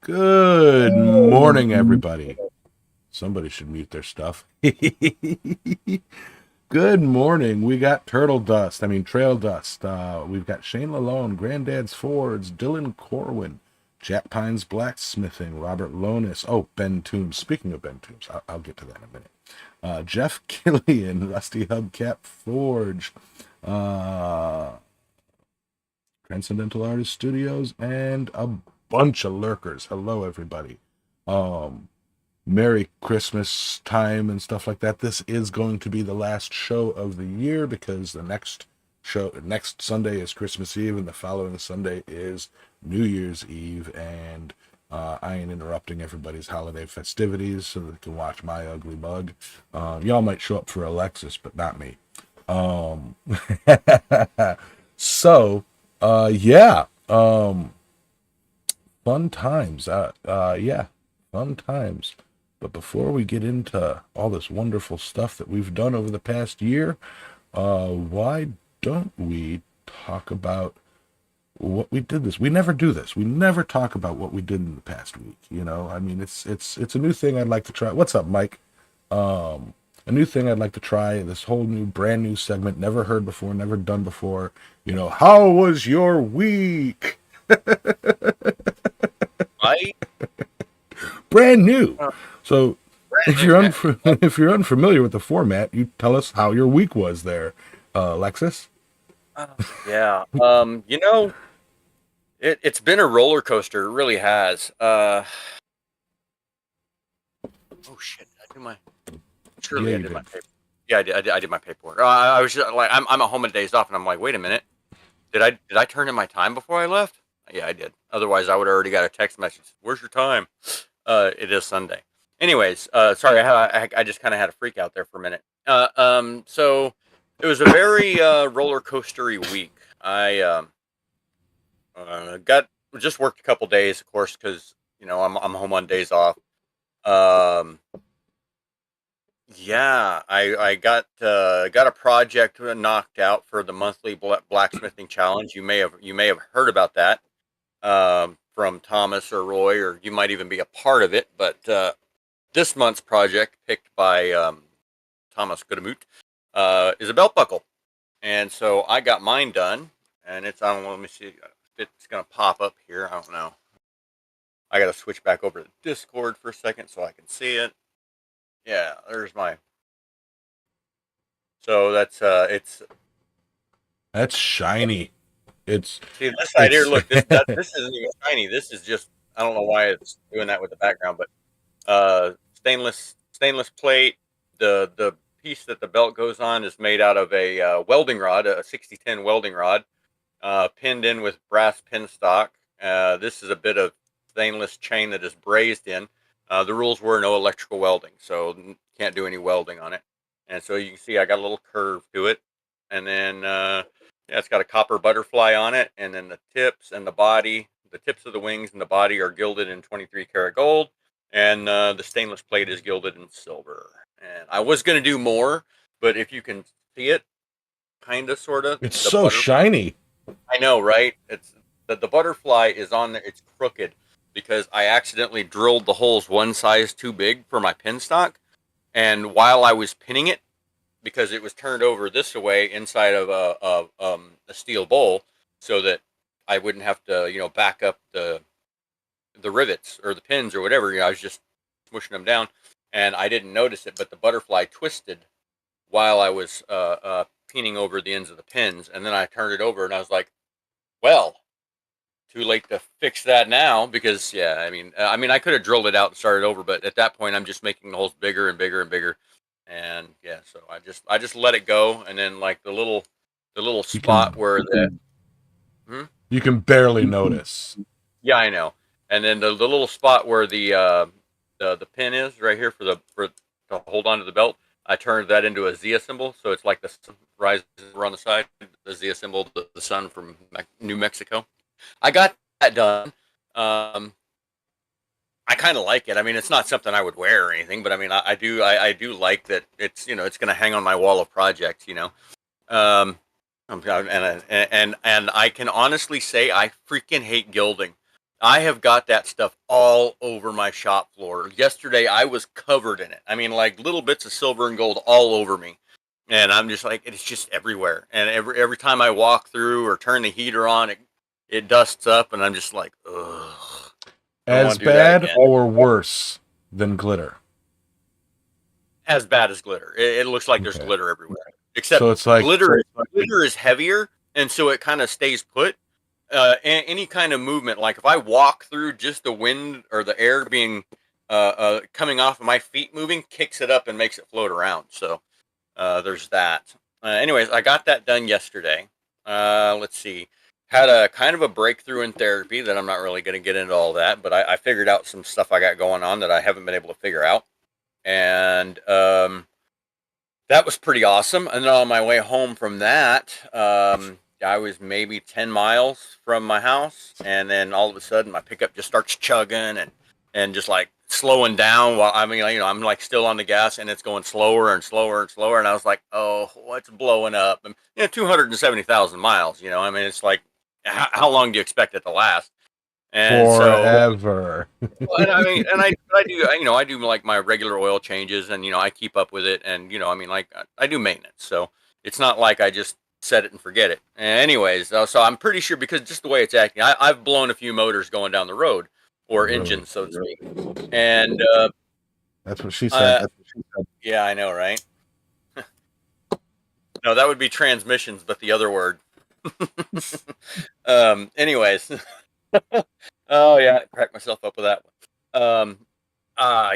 Good morning, everybody. Somebody should mute their stuff. Good morning. We got Turtle Dust. Trail Dust. We've got Shane Lalone, Granddad's Fords, Dylan Corwin, Jack Pines Blacksmithing, Robert Lonis. Oh, Ben Toombs. Speaking of Ben Toombs, I'll get to that in a minute. Jeff Killian, Rusty Hubcap Forge, uh, Transcendental Artist Studios, and a bunch of lurkers. Hello, everybody. Um, Merry Christmas time and stuff like that. This is going to be the last show of the year because the next Sunday is Christmas Eve, and the following Sunday is New Year's Eve, and I ain't interrupting everybody's holiday festivities so that they can watch my ugly mug. Y'all might show up for Alexis, but not me. Um, so, yeah. Fun times. Yeah, fun times. But before we get into all this wonderful stuff that we've done over the past year, why don't we talk about what we did this? We never do this. We never talk about what we did in the past week. It's a new thing I'd like to try. What's up, Mike? A new thing I'd like to try. This whole new, brand new segment, never heard before, never done before. How was your week? Right? Brand new. So if you're Brandon, if you're unfamiliar with the format, you tell us how your week was there, Alexis. yeah. It's been a roller coaster. It really has. Oh shit! Yeah, Surely I you did my did. paper. Yeah, I did my paperwork. I was just, like, I'm at home on days off, and I'm like, wait a minute. Did I turn in my time before I left? Yeah, I did. Otherwise, I would have already got a text message. Where's your time? It is Sunday. Anyways, sorry, I just kind of had a freak out there for a minute. So it was a very roller coastery week. I got just worked a couple days, of course, because I'm home on days off. Um, yeah, I got a project knocked out for the monthly blacksmithing challenge. You may have heard about that from Thomas or Roy, or you might even be a part of it. But this month's project, picked by Thomas Goodemoot, is a belt buckle, and so I got mine done. And I don't know, let me see if it's gonna pop up here. I don't know. I got to switch back over to Discord for a second so I can see it. Yeah, there's my. So it's That's shiny. It's see this side here. it's Look, this isn't even shiny. This is just, I don't know why it's doing that with the background, but stainless plate. The piece that the belt goes on is made out of a welding rod, a 6010 welding rod, pinned in with brass pin stock. This is a bit of stainless chain that is brazed in. The rules were no electrical welding, so can't do any welding on it. And so you can see I got a little curve to it, and then yeah, it's got a copper butterfly on it, and then the tips and the body, the tips of the wings and the body are gilded in 23 karat gold, and the stainless plate is gilded in silver. And I was going to do more, but if you can see it, kind of, sort of, the so butter. shiny. I know, right? It's the butterfly is on there. It's crooked because I accidentally drilled the holes one size too big for my pin stock, and while I was pinning it, because it was turned over this way inside of a steel bowl, so that I wouldn't have to back up the rivets or the pins or whatever. I was just smushing them down, and I didn't notice it, but the butterfly twisted while I was pinning over the ends of the pins, and then I turned it over, and I was like, well, too late to fix that now, because yeah, I mean I could have drilled it out and started over, but at that point I'm just making the holes bigger and bigger and bigger, and yeah, so I just let it go, and then like the little You spot can where the hmm? you can barely notice. Yeah, I know, and then the little spot where the pin is right here for to hold onto the belt, I turned that into a Zia symbol, so it's like the sun rises over on the side, the Zia symbol, the sun from New Mexico. I got that done. Um, I kind of like it. I mean, it's not something I would wear or anything, but I mean, I do like that. It's going to hang on my wall of projects. And I can honestly say I freaking hate gilding. I have got that stuff all over my shop floor. Yesterday, I was covered in it. I mean, like little bits of silver and gold all over me. And I'm just like, it's just everywhere. And every time I walk through or turn the heater on, it dusts up, and I'm just like, ugh, don't As want to do that bad again. or worse than glitter? As bad as glitter. It looks like there's Okay. glitter everywhere. So Except it's like, glitter is heavier, and so it kind of stays put. Any kind of movement, like if I walk through, just the wind or the air being coming off of my feet moving, kicks it up and makes it float around. So there's that. Anyways, I got that done yesterday. Let's see. Had a kind of a breakthrough in therapy that I'm not really going to get into all that, but I figured out some stuff I got going on that I haven't been able to figure out. And that was pretty awesome. And then on my way home from that, I was maybe 10 miles from my house. And then all of a sudden, my pickup just starts chugging and just like slowing down while I mean, I'm like still on the gas and it's going slower and slower and slower. And I was like, oh, what's blowing up? And 270,000 miles, I mean, it's like, how long do you expect it to last? And so, forever. and I mean, and I do, I do like my regular oil changes, and I keep up with it, and I mean, like I do maintenance, so it's not like I just set it and forget it. Anyways, so I'm pretty sure because just the way it's acting, I've blown a few motors going down the road, or Really? engines, so to speak. And That's what she said. uh, yeah, I know, right? No, that would be transmissions, but the other word. Anyways, oh yeah, I cracked myself up with that one.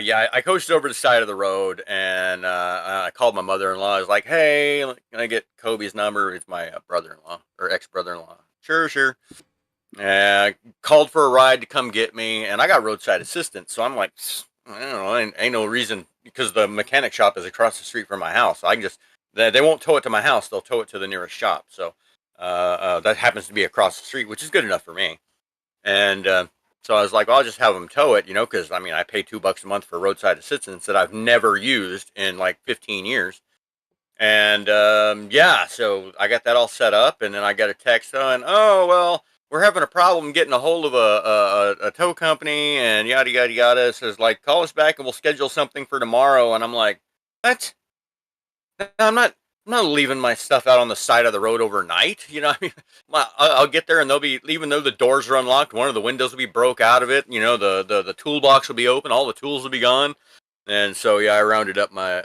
Yeah, I coached over to the side of the road, and I called my mother-in-law. I was like, "Hey, can I get Kobe's number? He's my brother-in-law or ex-brother-in-law." Sure, sure. And I called for a ride to come get me, and I got roadside assistance. So I'm like, I don't know, ain't no reason because the mechanic shop is across the street from my house. I can just they won't tow it to my house; they'll tow it to the nearest shop. So that happens to be across the street, which is good enough for me. And so I was like, well, I'll just have them tow it, because I mean, I pay $2 a month for roadside assistance that I've never used in like 15 years. And yeah, so I got that all set up, and then I got a text on, oh well, we're having a problem getting a hold of a tow company, and yada yada yada. It says like, call us back, and we'll schedule something for tomorrow. And I'm like, what? No, I'm not leaving my stuff out on the side of the road overnight. I mean, I'll get there and they'll be, even though the doors are unlocked, one of the windows will be broke out of it. The toolbox will be open, all the tools will be gone. And so, yeah, I rounded up my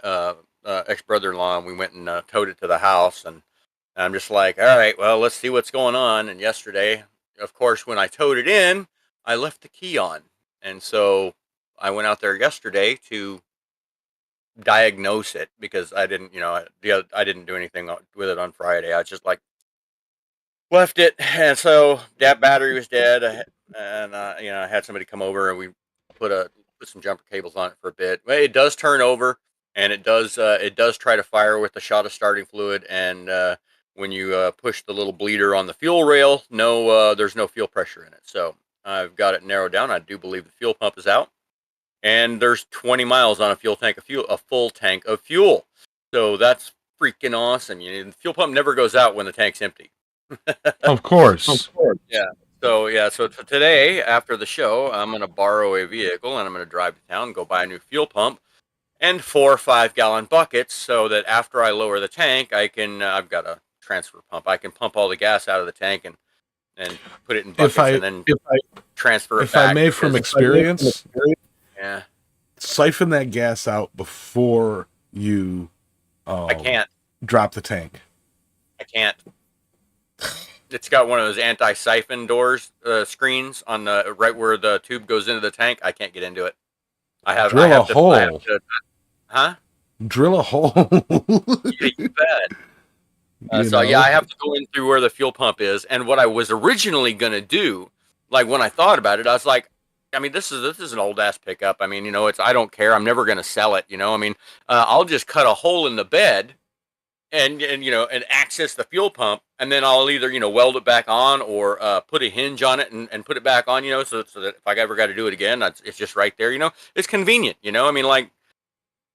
ex brother-in-law, and we went and towed it to the house. And I'm just like, all right, well, let's see what's going on. And yesterday, of course, when I towed it in, I left the key on. And so I went out there yesterday to diagnose it because I didn't, I didn't do anything with it on Friday. I just like left it, and so that battery was dead. And I had somebody come over, and we put a put some jumper cables on it for a bit. Well, it does turn over, and it does try to fire with a shot of starting fluid. And when you push the little bleeder on the fuel rail, no, there's no fuel pressure in it. So I've got it narrowed down. I do believe the fuel pump is out, and there's 20 miles on a full tank of fuel. So that's freaking awesome. The fuel pump never goes out when the tank's empty. Of course. Yeah. So yeah. So today after the show, I'm gonna borrow a vehicle and I'm gonna drive to town, go buy a new fuel pump and 4 5-gallon buckets, so that after I lower the tank, I can. I've got a transfer pump. I can pump all the gas out of the tank and put it in If buckets I and then transfer it if I back. may from experience, Yeah, siphon that gas out before you I can't. drop the tank. I can't. It's got one of those anti-siphon doors screens on the right where the tube goes into the tank. I can't get into it. I Drill a have to. I have hole. to. Huh? Drill a hole. Yeah, you bet. you So yeah, I know? have to go in through where the fuel pump is. And what I was originally gonna do, like when I thought about it, I was like, I mean, this is an old ass pickup. I mean, it's I don't care. I'm never gonna sell it. I mean, I'll just cut a hole in the bed and access the fuel pump, and then I'll either weld it back on or put a hinge on it and put it back on, so that if I ever got to do it again, it's just right there. It's convenient. I mean, like,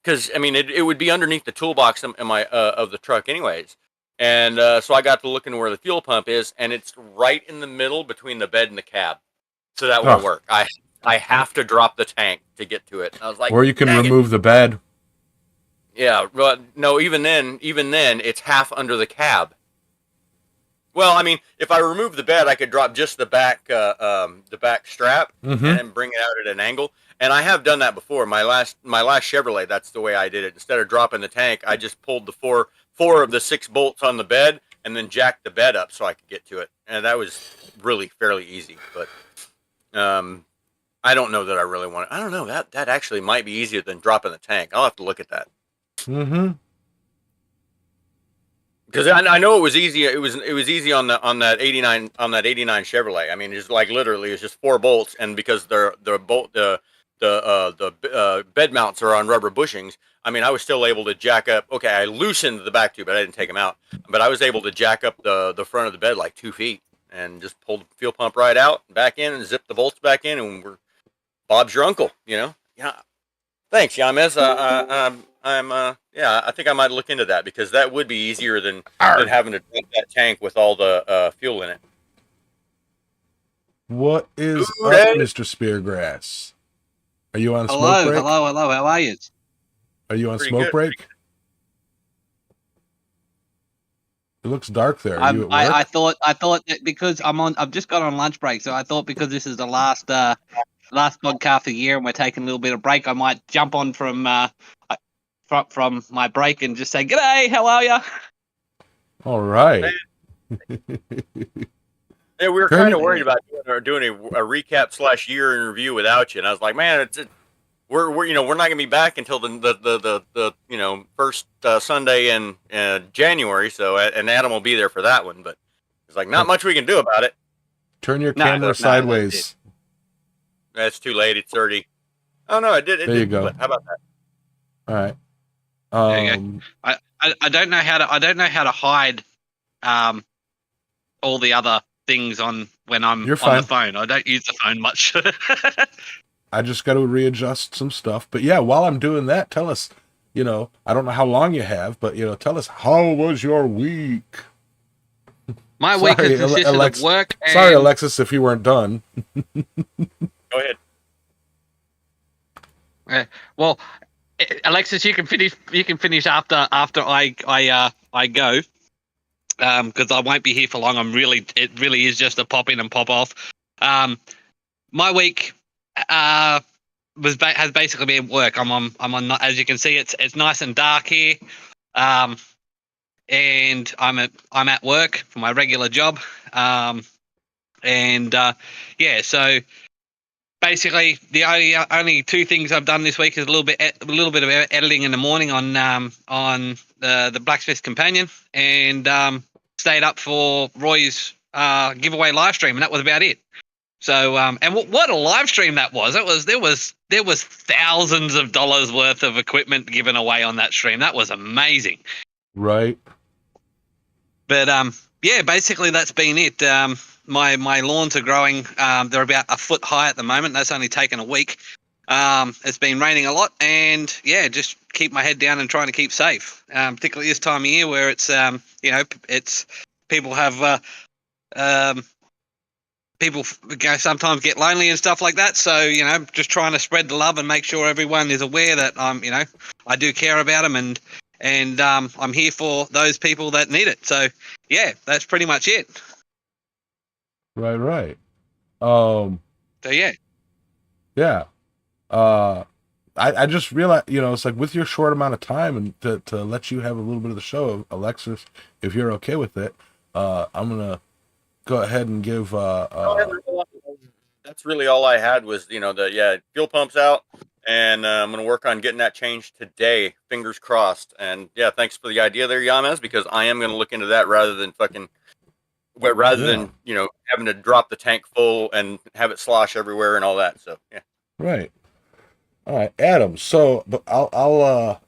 because I mean it would be underneath the toolbox in my of the truck anyways. And so I got to looking where the fuel pump is, and it's right in the middle between the bed and the cab. so that won't Oh, work. I have to drop the tank to get to it. I was like, or you can dang it. remove the bed. Yeah, but no, even then, it's half under the cab. Well, I mean, if I remove the bed, I could drop just the back strap, and Mm-hmm. then bring it out at an angle. And I have done that before. My last Chevrolet, that's the way I did it. Instead of dropping the tank, I just pulled the four of the 6 bolts on the bed, and then jacked the bed up so I could get to it. And that was really fairly easy. But um, I don't know that I really want it. I don't know, that actually might be easier than dropping the tank. I'll have to look at that. Mm-hmm. Because I know it was easy. It was easy on that 89 Chevrolet. I mean, it's like literally it's just 4 bolts, and because the bed mounts are on rubber bushings. I mean, I was still able to jack up. Okay, I loosened the back tube, but I didn't take them out. But I was able to jack up the front of the bed like 2 feet, and just pull the fuel pump right out, back in, and zip the bolts back in, and we're Bob's your uncle. Yeah. Thanks, Yamez. Yeah, I think I might look into that because that would be easier than Arg. having to drink that tank with all the fuel in it. What is Ooh, up, Mr. Speargrass? Are you on smoke Hello, break? hello, hello. How are you? Are you on pretty smoke good. break? It looks dark there. Are you at work? I thought that because I've just got on lunch break, so I thought because this is the last podcast of the year and we're taking a little bit of break, I might jump on from my break and just say, "G'day, how are you?" All right. Yeah, we were Turn kind of it- worried about doing a recap / year in review without you, and I was like, man, we're not gonna be back until the first Sunday in January, so and Adam will be there for that one, but it's like not much we can do about it. Turn your No, camera that's sideways. That's too late. It's already. Oh no, it did. It There you did go. flip. How about that? All right. There you go. I don't know how to hide all the other things on when I'm You're on fine. the phone. I don't use the phone much. I just got to readjust some stuff. But yeah, while I'm doing that, tell us, I don't know how long you have, but, tell us, how was your week? My week has consisted of work. And Sorry, Alexis, if you weren't done. Go ahead. Well, Alexis, you can finish after I go, because I won't be here for long. It really is just a pop in and pop off. My week has basically been work. I'm on. As you can see, it's nice and dark here, and I'm at work for my regular job, yeah. So basically, the only two things I've done this week is a little bit of editing in the morning on the Blacksmiths companion, and stayed up for Roy's giveaway live stream, and that was about it. So and what a live stream that was! There was thousands of dollars worth of equipment given away on that stream. That was amazing. Right. But yeah, basically that's been it. My lawns are growing. They're about a foot high at the moment. That's only taken a week. It's been raining a lot, and yeah, just keep my head down and trying to keep safe. Particularly this time of year where it's it's people have people sometimes get lonely and stuff like that. So just trying to spread the love and make sure everyone is aware that I do care about them, and I'm here for those people that need it. So yeah, that's pretty much it. Right. So yeah. Yeah. I just realized, it's like with your short amount of time and to let you have a little bit of the show, Alexis, if you're okay with it, I'm gonna go ahead and give That's really all I had was fuel pumps out, and I'm gonna work on getting that changed today. Fingers crossed. And yeah, thanks for the idea there, Yamez, because I am gonna look into that rather than having to drop the tank full and have it slosh everywhere and all that. So yeah. right. All right, Adam. So, but I'll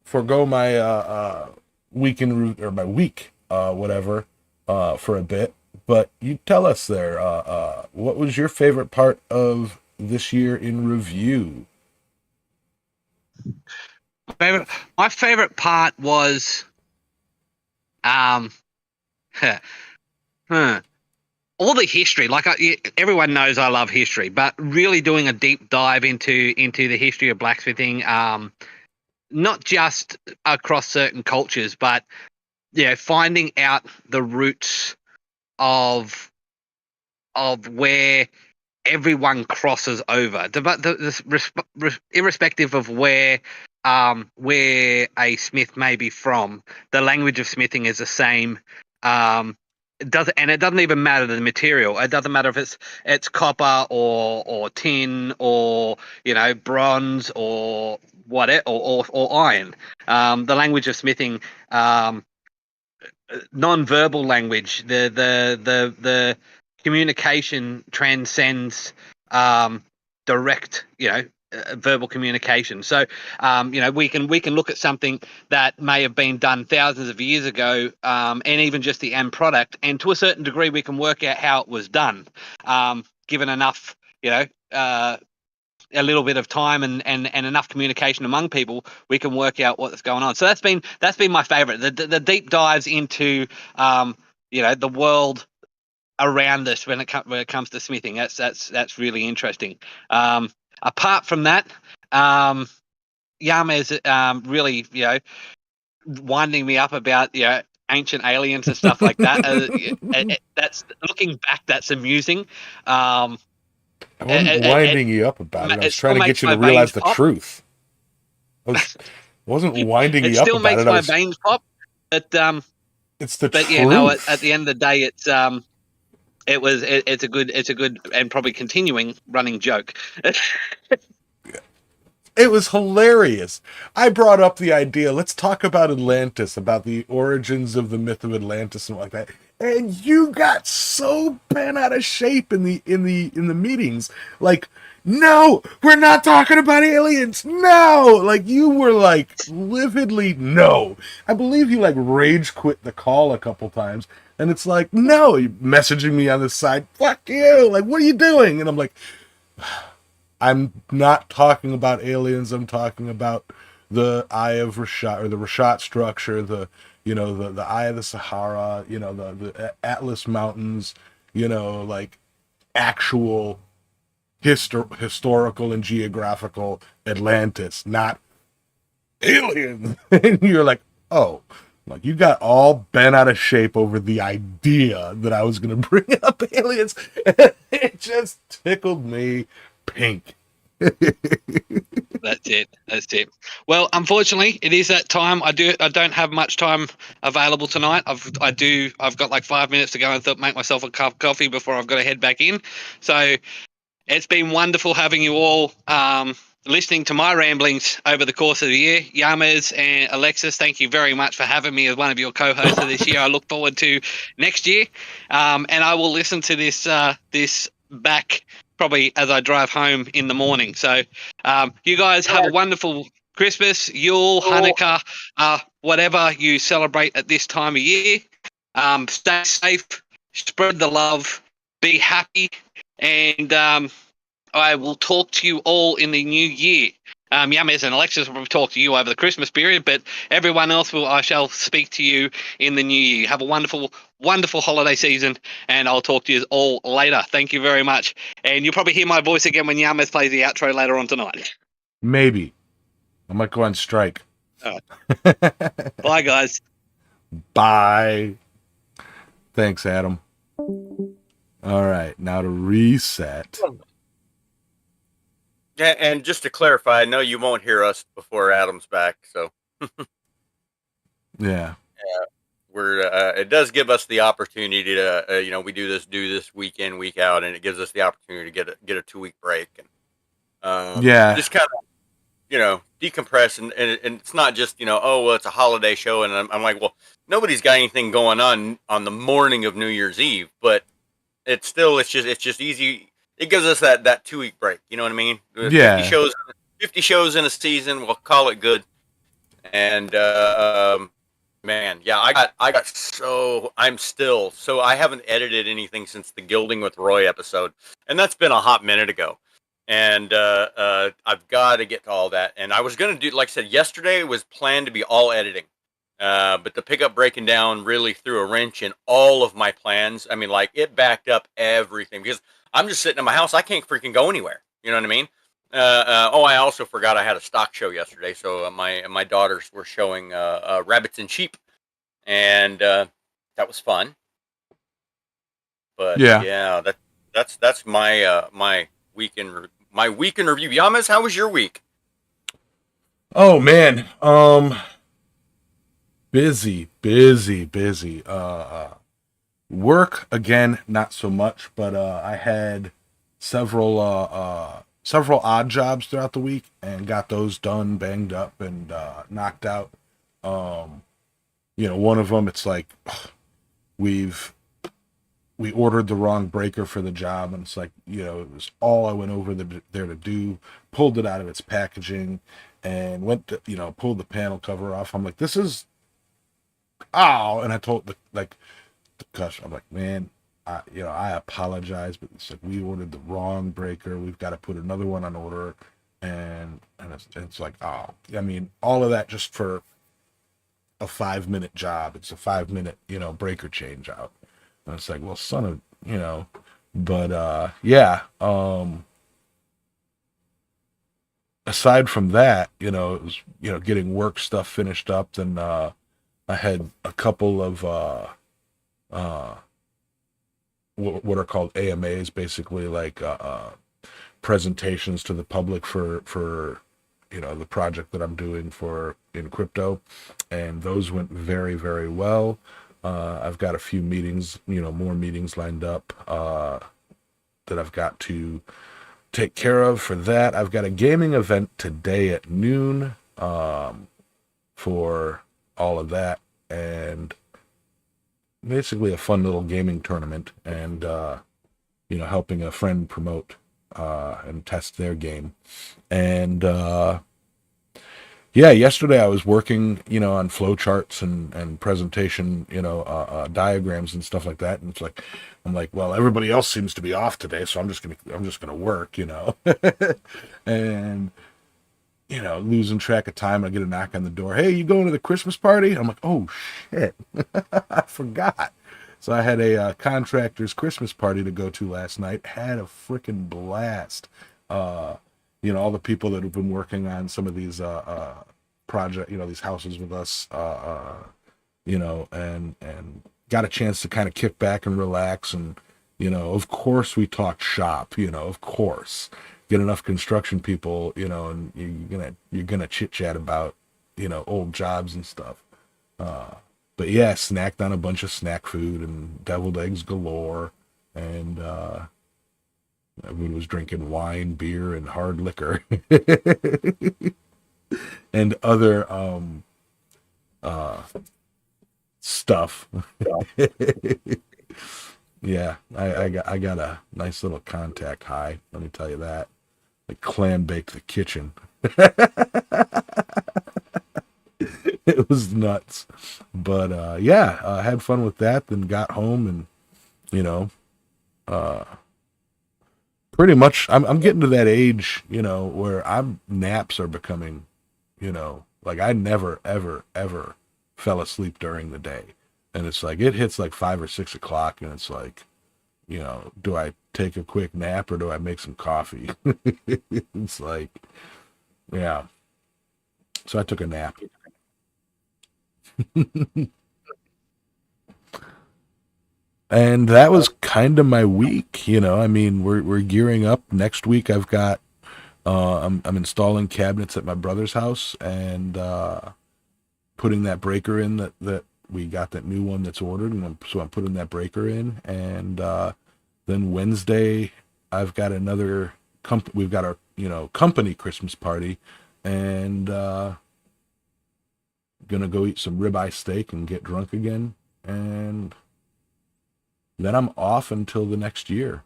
forego my weekend or my week whatever for a bit. But you tell us there, what was your favorite part of this year in review? My favorite part was all the history. Like everyone knows, I love history, but really doing a deep dive into the history of blacksmithing, not just across certain cultures, but finding out the roots of where everyone crosses over, irrespective of where a smith may be from. The language of smithing is the same. It doesn't even matter the material. It doesn't matter if it's copper or tin or bronze or whatever or iron. The language of smithing, non-verbal language, the communication transcends direct, verbal communication. So, we can look at something that may have been done thousands of years ago, and even just the end product, and to a certain degree, we can work out how it was done, given enough, a little bit of time and enough communication among people, we can work out what's going on. So that's been my favorite. The deep dives into the world around us when it comes to smithing. That's really interesting. Apart from that, Yama's really winding me up about ancient aliens and stuff like that. That's looking back. That's amusing. I wasn't winding you up about it. I was trying to get you to realize the truth. I wasn't winding you up about it. It still makes my veins pop, but it's the truth. Yeah, no. At the end of the day, it's a good and probably continuing running joke. It was hilarious. I brought up the idea, let's talk about Atlantis, about the origins of the myth of Atlantis and like that. And you got so bent out of shape in the meetings. Like, no, we're not talking about aliens. No, like you were like lividly no. I believe you like rage quit the call a couple times. And it's like, no, you're messaging me on the side. Fuck you. Like, what are you doing? And I'm like, I'm not talking about aliens. I'm talking about the Eye of Rashat, or the Rashat structure, the Eye of the Sahara, the Atlas Mountains, like actual historical and geographical Atlantis, not aliens. And you're like, oh, like you got all bent out of shape over the idea that I was going to bring up aliens. It just tickled me pink. That's it. Well, unfortunately, it is that time. I don't have much time available tonight. I've got like 5 minutes to go and make myself a cup of coffee before I've got to head back in. So it's been wonderful having you all listening to my ramblings over the course of the year. Yamas and Alexis, thank you very much for having me as one of your co-hosts of this year. I look forward to next year, and I will listen to this back probably as I drive home in the morning. So you guys have a wonderful Christmas, Yule, Hanukkah, whatever you celebrate at this time of year. Stay safe, spread the love, be happy, and I will talk to you all in the new year. Yamas and Alexis will talk to you over the Christmas period, but everyone else I shall speak to you in the new year. Have a wonderful, wonderful holiday season, and I'll talk to you all later. Thank you very much. And you'll probably hear my voice again when Yamas plays the outro later on tonight. Maybe. I might go on strike. All right. Bye, guys. Bye. Thanks, Adam. All right, now to reset. Yeah, and just to clarify, I know you won't hear us before Adam's back, so Yeah, we're it does give us the opportunity to we do this week in, week out, and it gives us the opportunity to get a 2-week break and just kind of decompress and it's not just oh well, it's a holiday show, and I'm like, well, nobody's got anything going on the morning of New Year's Eve, but it's just easy. It gives us that 2-week break. You know what I mean? Yeah. 50 shows in a season. We'll call it good. And man, yeah, I haven't edited anything since the Gilding with Roy episode, and that's been a hot minute ago. And I've got to get to all that. And I was gonna do, like I said, yesterday was planned to be all editing, But the pickup breaking down really threw a wrench in all of my plans. I mean, like it backed up everything because I'm just sitting in my house. I can't freaking go anywhere. You know what I mean? Oh, I also forgot I had a stock show yesterday. So my daughters were showing rabbits and sheep, and that was fun. But Yeah. yeah, that's my my week in review. Yamas, how was your week? Oh man. Busy. Work again, not so much, but I had several odd jobs throughout the week and got those done, banged up, and knocked out. Um, one of them, it's like we've we ordered the wrong breaker for the job, and it's like it was all I went over there to do. Pulled it out of its packaging, and went to pulled the panel cover off. I'm like, this is and I told the customer, I'm like, man, I apologize, but it's like we ordered the wrong breaker. We've got to put another one on order, and it's like, I mean, all of that just for a 5-minute job. It's a 5-minute breaker change out. And it's like, well, son of but yeah. Aside from that, it was getting work stuff finished up. Then I had a couple of what are called AMAs, basically like presentations to the public for the project that I'm doing in crypto, and those went very, very well. I've got a few meetings, more meetings lined up that I've got to take care of for that. I've got a gaming event today at noon for all of that, and basically a fun little gaming tournament, and helping a friend promote and test their game. And yeah, yesterday I was working on flow charts and presentation diagrams and stuff like that, and it's like I'm like, well, everybody else seems to be off today, so I'm just gonna work. And losing track of time. I get a knock on the door. Hey, you going to the Christmas party? I'm like, oh shit, I forgot. So I had a contractor's Christmas party to go to last night. Had a freaking blast. All the people that have been working on some of these project, these houses with us, and got a chance to kind of kick back and relax. And of course we talked shop. Of course, get enough construction people, and you're gonna chit chat about old jobs and stuff. But yeah, snacked on a bunch of snack food and deviled eggs galore, and everyone was drinking wine, beer, and hard liquor, and other stuff. Yeah, I got a nice little contact high. Let me tell you that. Like clam baked the kitchen. It was nuts, but yeah, I had fun with that. Then got home and pretty much I'm getting to that age where naps are becoming like I never ever fell asleep during the day, and it's like it hits like 5 or 6 o'clock, and it's like do I take a quick nap or do I make some coffee? It's like, yeah. So I took a nap. And that was kind of my week, I mean, we're gearing up. Next week I've got I'm installing cabinets at my brother's house, and putting that breaker in that we got, that new one that's ordered, and so I'm putting that breaker in. And then Wednesday I've got another we've got our company Christmas party, and gonna go eat some ribeye steak and get drunk again, and then I'm off until the next year,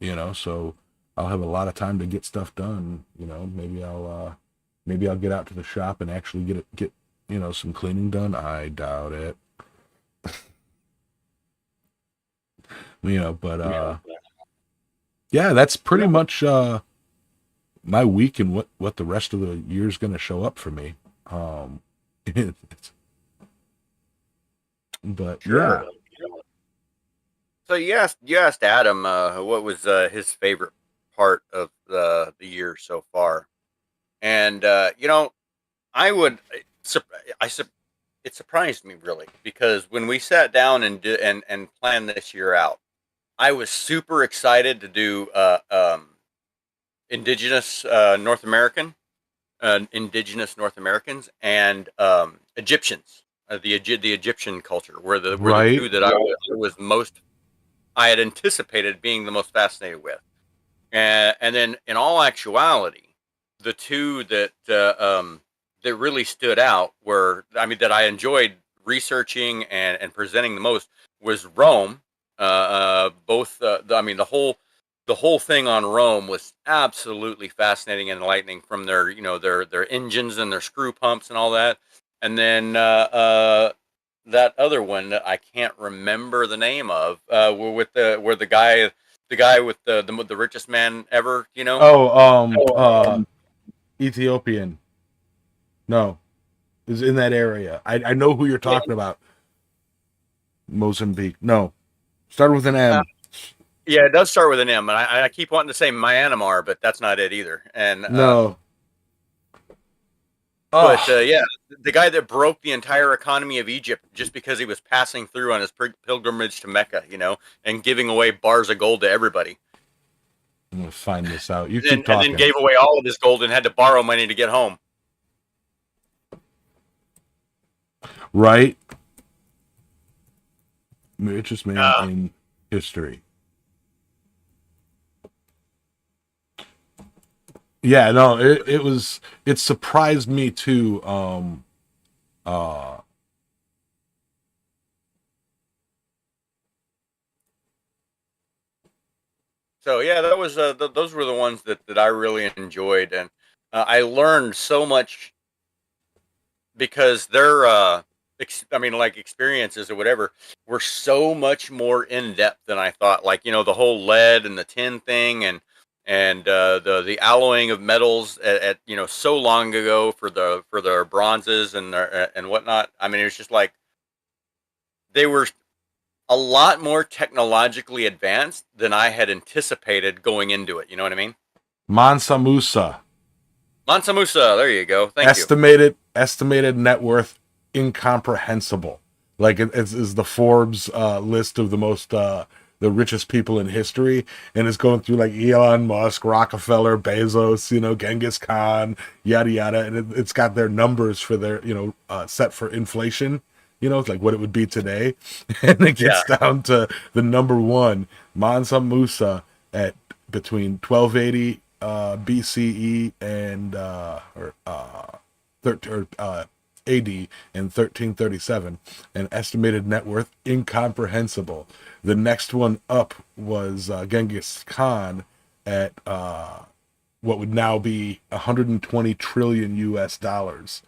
so I'll have a lot of time to get stuff done. Maybe I'll get out to the shop and actually get some cleaning done. I doubt it. But yeah, that's pretty much my week and what the rest of the year's going to show up for me. It's But Sure. yeah, So you asked Adam what was his favorite part of the year so far, and I would sup- I sup- it surprised me really because when we sat down and planned this year out, I was super excited to do indigenous indigenous North Americans and Egyptians, the Egyptian culture were the right. two that I was most I had anticipated being the most fascinated with. And then, in all actuality, the two that really stood out were, I mean, that I enjoyed researching and presenting the most was Rome. Both, I mean, the whole thing on Rome was absolutely fascinating and enlightening from their, their engines and their screw pumps and all that. And then that other one that I can't remember the name of, where the guy with the richest man ever, Oh, Ethiopian. No, is in that area. I know who you're Yeah. talking about. Mozambique. No, started with an Uh, M. yeah, it does start with an M, and I keep wanting to say Myanmar, but that's not it either. And No. but Oh, yeah, the guy that broke the entire economy of Egypt just because he was passing through on his pilgrimage to Mecca, and giving away bars of gold to everybody, I'm gonna find this out. You and keep then, and then talking. gave away all of his gold and had to borrow money to get home. Right, richest man Uh, in history. Yeah, no, it surprised me too. Uh, so yeah, that was those were the ones that I really enjoyed, and I learned so much because their I mean, like, experiences or whatever were so much more in depth than I thought. Like, the whole lead and the tin thing, and the alloying of metals at so long ago for their bronzes and whatnot. I mean, it was just like they were a lot more technologically advanced than I had anticipated going into it. You know what I mean? Mansa Musa, Mansa Musa, there you go. Thank you. estimated net worth incomprehensible. Like is the Forbes list of the richest people in history, and it's going through like Elon Musk, Rockefeller, Bezos, Genghis Khan, yada yada, and it's got their numbers for their set for inflation. It's like what it would be today, and it Yeah. gets down to the number one, Mansa Musa, at between 1280 BCE and AD and 1337, an estimated net worth incomprehensible. The next one up was Genghis Khan at what would now be 120 trillion US dollars.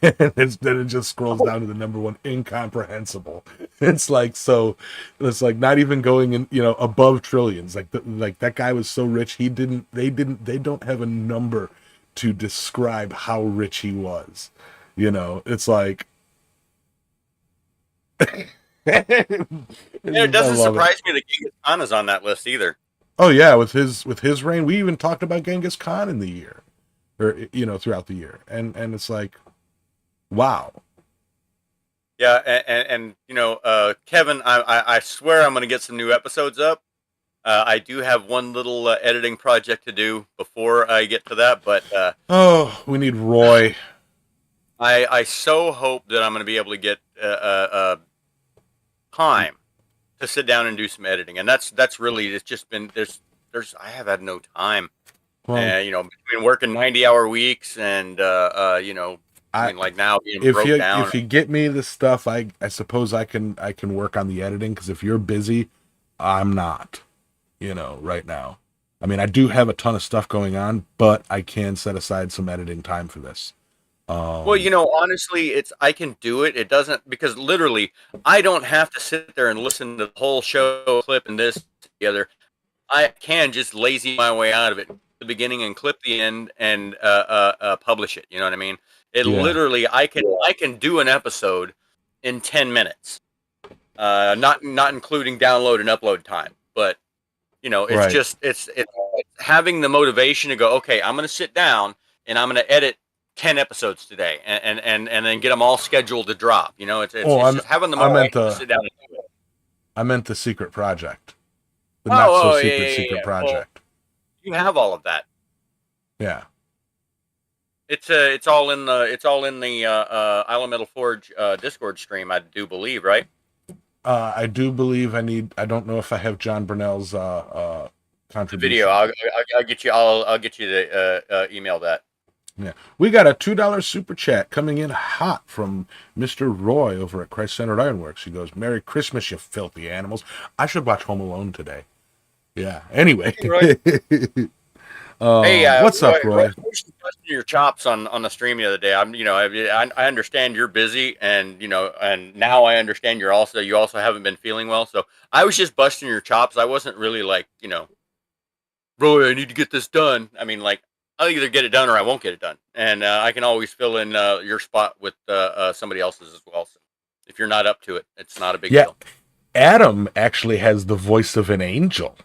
Then it just scrolls down to the number one, incomprehensible. It's like, so it's like not even going in, above trillions. Like that guy was so rich, they don't have a number to describe how rich he was. It's like And it I doesn't love it. surprise me that Genghis Khan is on that list either. Oh yeah, with his reign, we even talked about Genghis Khan in the year, or throughout the year, and it's like, wow. Yeah, and Kevin, I swear I'm going to get some new episodes up. I do have one little editing project to do before I get to that, but Oh, we need Roy. I so hope that I'm going to be able to get time to sit down and do some editing, and that's really, it's just been, I have had no time, Well, between working 90-hour weeks and I I mean, like, now being if broke you down. if you get me the stuff, I suppose I can work on the editing, because if you're busy, I'm not. Right now. I mean, I do have a ton of stuff going on, but I can set aside some editing time for this. Well, Um, honestly, I can do it. It doesn't, because literally I don't have to sit there and listen to the whole show clip and this together. I can just lazy my way out of it at the beginning and clip the end and publish it. You know what I mean? It yeah, literally, I can do an episode in 10 minutes. not including download and upload time. But you know, it's Right. just it's having the motivation to go. Okay, I'm going to sit down and I'm going to edit 10 episodes today, and then get them all scheduled to drop. You know, it's just having the I meant motivation to sit down and do it. I meant the secret project, the Oh, not so oh, secret yeah. secret Well, project. you have all of that. Yeah. It's all in the Island Metal Forge Discord stream, I do believe, right? I do believe I don't know if I have John Brunel's The contribution. video. I'll get you. I'll get you to email that. Yeah. We got a $2 super chat coming in hot from Mr. Roy over at Christ Centered Ironworks. He goes, "Merry Christmas, you filthy animals." I should watch Home Alone today. Yeah. Anyway. Hey, Roy. Hey, what's up, Roy? Busting your chops on the stream the other day. I understand you're busy, and and now I understand you also haven't been feeling well. So I was just busting your chops. I wasn't really like, Roy, I need to get this done. I mean, like, I'll either get it done or I won't get it done, and I can always fill in your spot with somebody else's as well. So if you're not up to it, it's not a big deal. Adam actually has the voice of an angel.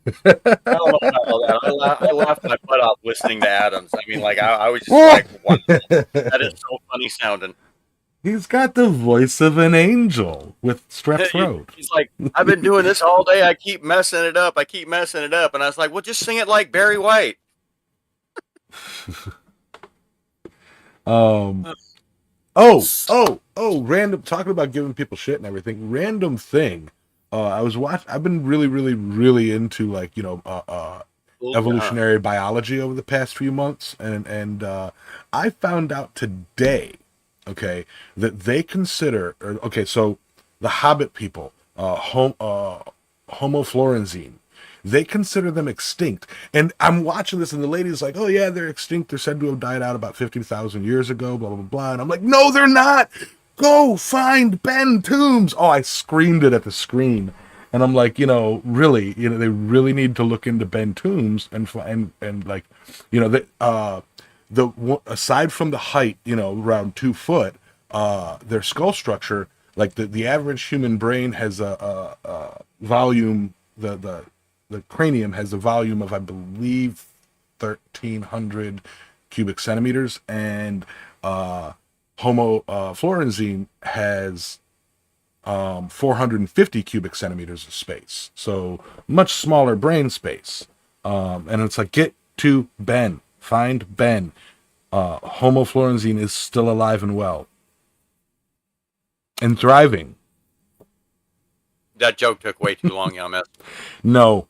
I don't know about all that. I laughed my butt off listening to Adams. I mean, like, I was just like, wow, that is so funny sounding. He's got the voice of an angel with strep throat. He's like, I've been doing this all day. I keep messing it up. And I was like, well, just sing it like Barry White. Random, talking about giving people shit and everything. Random thing. I've been really into, like, evolutionary biology over the past few months, and I found out today, okay, that they consider, so the Hobbit people, Homo florenzine, they consider them extinct. And I'm watching this, and the lady's like, "Oh yeah, they're extinct. They're said to have died out about 50,000 years ago, blah, blah, blah." And I'm like, "No, they're not. Go find Ben Toombs." Oh, I screamed it at the screen. And I'm like, really, they really need to look into Ben Toombs and like, aside from the height, around 2 foot, their skull structure, like the average human brain has a volume, the cranium has a volume of, I believe, 1,300 cubic centimeters, and Homo florenzine has 450 cubic centimeters of space, so much smaller brain space. And it's like, get to Ben, find Ben. Homo florenzine is still alive and well and thriving. That joke took way too long, young man. No.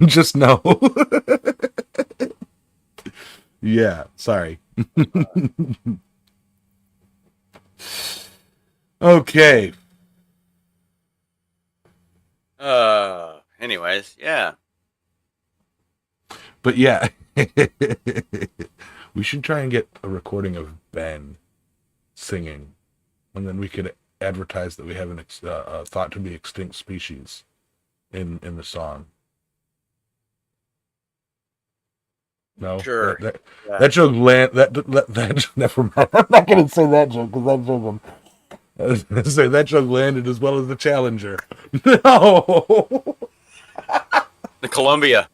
Just no. Yeah, sorry. Okay. Anyways, yeah. But yeah. We should try and get a recording of Ben singing, and then we could advertise that we have an thought to be extinct species in the song. No, Sure. That joke that never mind. I'm not gonna say that joke because that joke. I was gonna say that joke landed as well as the Challenger. No. The Columbia.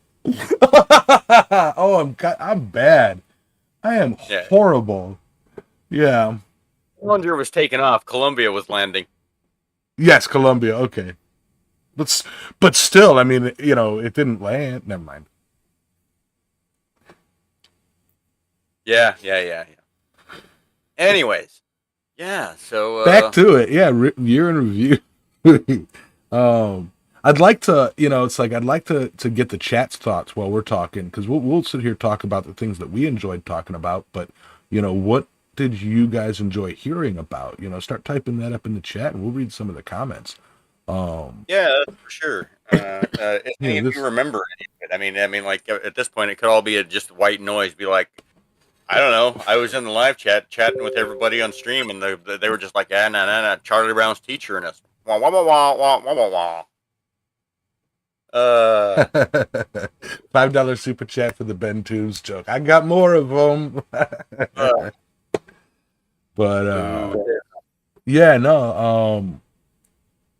Oh, I'm bad. I am horrible. Yeah. Challenger was taking off. Columbia was landing. Yes, Columbia. Okay. But still, I mean, it didn't land. Never mind. Yeah. Anyways, yeah. So back to it. Yeah, year in review. I'd like to, I'd like to get the chat's thoughts while we're talking, because we'll sit here talk about the things that we enjoyed talking about. But what did you guys enjoy hearing about? Start typing that up in the chat, and we'll read some of the comments. Yeah, that's for sure. If any of you remember any of it, I mean, like, at this point, it could all be just white noise. Be like, I don't know. I was in the live chat chatting with everybody on stream, and they were just like, nah, Charlie Brown's teacher and us. Wah, wah, wah, wah, wah, wah, wah. $5 super chat for the Ben Toombs joke. I got more of them. But Yeah, no.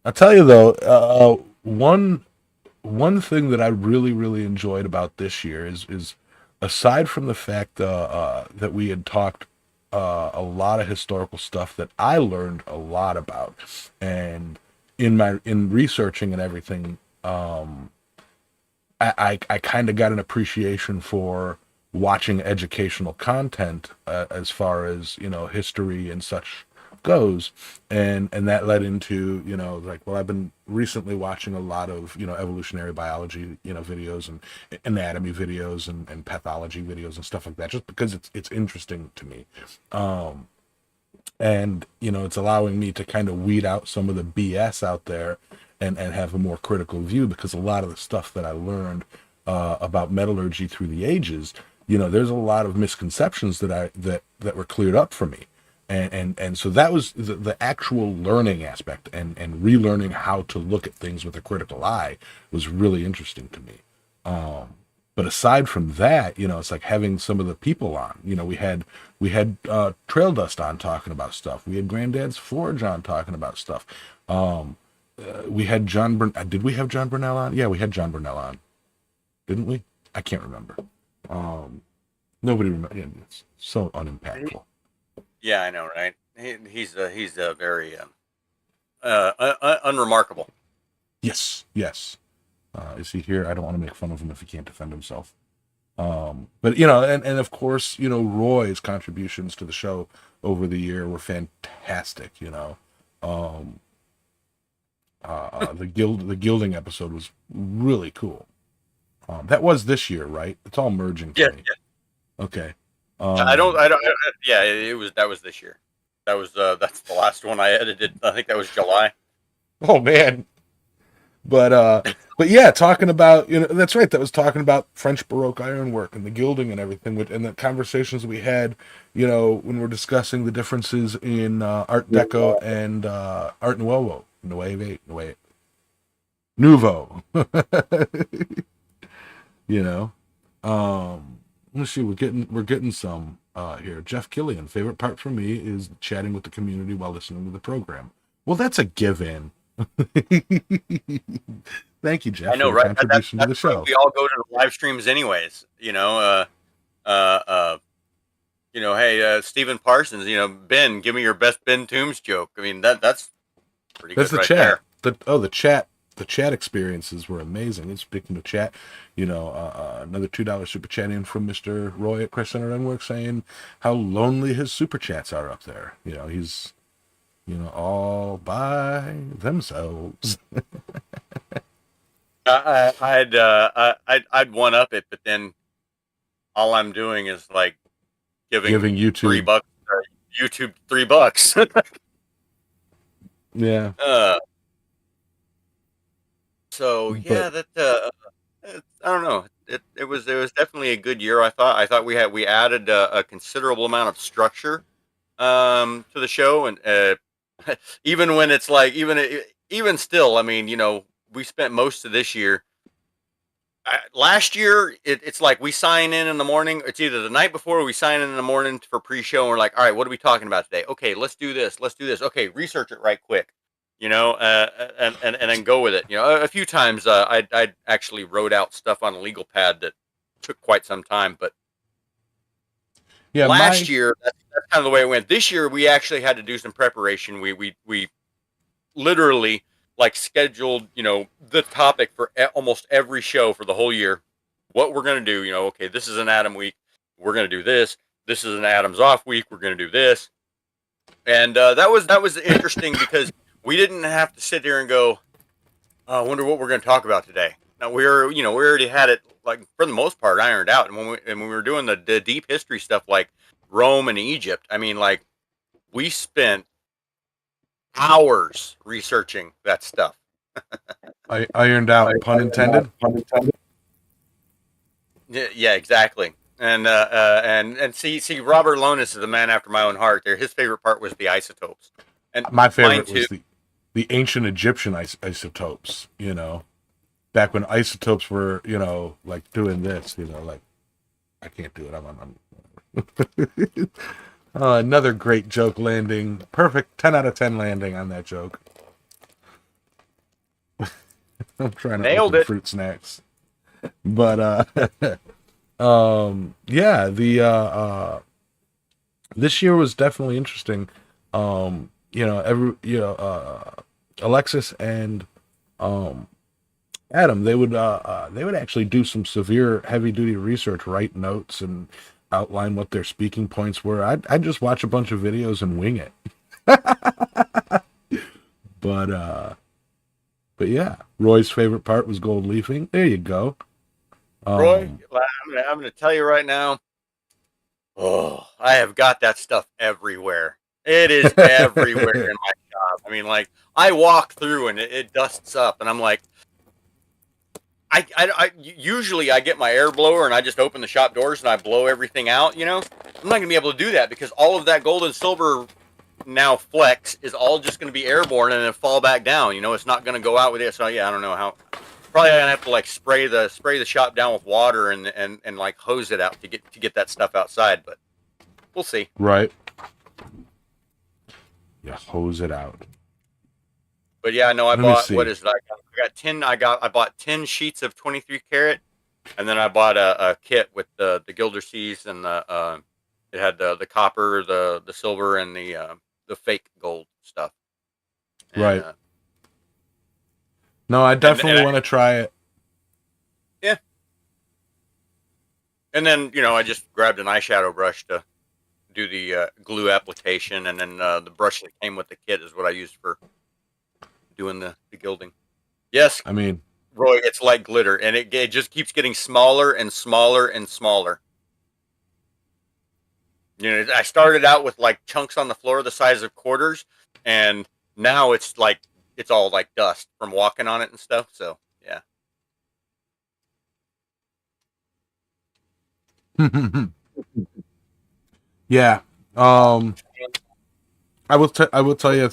I'll tell you though, one thing that I really really enjoyed about this year is aside from the fact that we had talked a lot of historical stuff that I learned a lot about, and in researching and everything, I kind of got an appreciation for watching educational content as far as history and such goes, and that led into like, well, I've been recently watching a lot of evolutionary biology videos and anatomy videos and pathology videos and stuff like that, just because it's interesting to me. um and it's allowing me to kind of weed out some of the BS out there and have a more critical view, because a lot of the stuff that I learned about metallurgy through the ages, there's a lot of misconceptions that were cleared up for me, and so that was the actual learning aspect, and relearning how to look at things with a critical eye was really interesting to me. But aside from that, it's like having some of the people on. We had Trail Dust on talking about stuff. We had Granddad's Forge on talking about stuff. We had did we have John Burnell on? Yeah, we had John Burnell on, didn't we? I can't remember. Nobody remember. Yeah, it's so unimpactful. Yeah, I know, right? He's a very unremarkable. Yes, yes. Is he here? I don't want to make fun of him if he can't defend himself. But and of course, Roy's contributions to the show over the year were fantastic. Um, the gilding episode was really cool. That was this year, right? It's all merging for me. Yeah. Okay. Yeah, that was this year. That's the last one I edited. I think that was July. Oh man. But yeah, talking about that's right. That was talking about French Baroque ironwork and the gilding and everything, and the conversations we had, when we're discussing the differences in Art Deco and Art Nouveau, Nouveau. Let's see. We're getting some here. Jeff Killian. Favorite part for me is chatting with the community while listening to the program. Well, that's a give-in. Thank you, Jeff, I know, for your right? contribution to the That's show. we all go to the live streams anyways. Hey, Stephen Parsons. Ben, give me your best Ben Toombs joke. I mean, that's pretty That's good the right chat. there. The chat experiences were amazing. And speaking of chat, another $2 super chat in from Mr. Roy at Crest Center Unwork saying how lonely his super chats are up there. He's all by themselves. I'd one up it, but then all I'm doing is like giving YouTube $3. YouTube $3. Yeah. So yeah, I don't know. It was definitely a good year. I thought we added a considerable amount of structure to the show, and even when it's like even still, I mean, we spent most of this year. Last year, it's like we sign in the morning. It's either the night before or we sign in the morning for pre-show, and we're like, all right, what are we talking about today? Okay, let's do this. Let's do this. Okay, research it right quick, and then go with it. A few times I actually wrote out stuff on a legal pad that took quite some time, but yeah, last year that's kind of the way it went. This year we actually had to do some preparation. We literally like scheduled, the topic for almost every show for the whole year. What we're going to do, okay, this is an Atom week. We're going to do this. This is an Adams off week. We're going to do this. And that was interesting because we didn't have to sit here and go, I wonder what we're going to talk about today. Now we already had it, like, for the most part, ironed out. And when we were doing the deep history stuff like Rome and Egypt, I mean, like, we spent hours researching that stuff. I ironed out, pun intended. Yeah, exactly. And see, Robert Lonis is a man after my own heart. There, his favorite part was the isotopes, and my favorite was the ancient Egyptian isotopes. Back when isotopes were, like doing this. Like, I can't do it. I'm Another great joke landing. Perfect 10 out of 10 landing on that joke. I'm trying to Nailed open it. fruit snacks. But yeah, the this year was definitely interesting. Alexis and Adam, they would actually do some severe heavy duty research, write notes and outline what their speaking points were. I'd just watch a bunch of videos and wing it. But yeah, Roy's favorite part was gold leafing. There you go. Roy, I'm gonna tell you right now. Oh, I have got that stuff everywhere. It is everywhere in my shop. I mean, like I walk through and it dusts up, and I'm like, usually I get my air blower and I just open the shop doors and I blow everything out. I'm not gonna be able to do that because all of that gold and silver now flex is all just gonna be airborne and then fall back down. It's not gonna go out with it. So yeah, I don't know how. Probably gonna have to like spray the shop down with water and like hose it out to get that stuff outside, but we'll see. Right. Yeah, hose it out. But yeah, no, I bought what is it? I bought 10 sheets of 23 karat, and then I bought a kit with the Gilder Seas and it had the copper, the silver, and the fake gold stuff. And, right. No, I definitely want to try it. Yeah. And then, I just grabbed an eyeshadow brush to do the glue application, and then the brush that came with the kit is what I used for doing the gilding. Yes. I mean, Roy, it's like glitter, and it just keeps getting smaller and smaller and smaller. I started out with like chunks on the floor the size of quarters, and now it's all like dust from walking on it and stuff. So yeah. Yeah. I will tell you.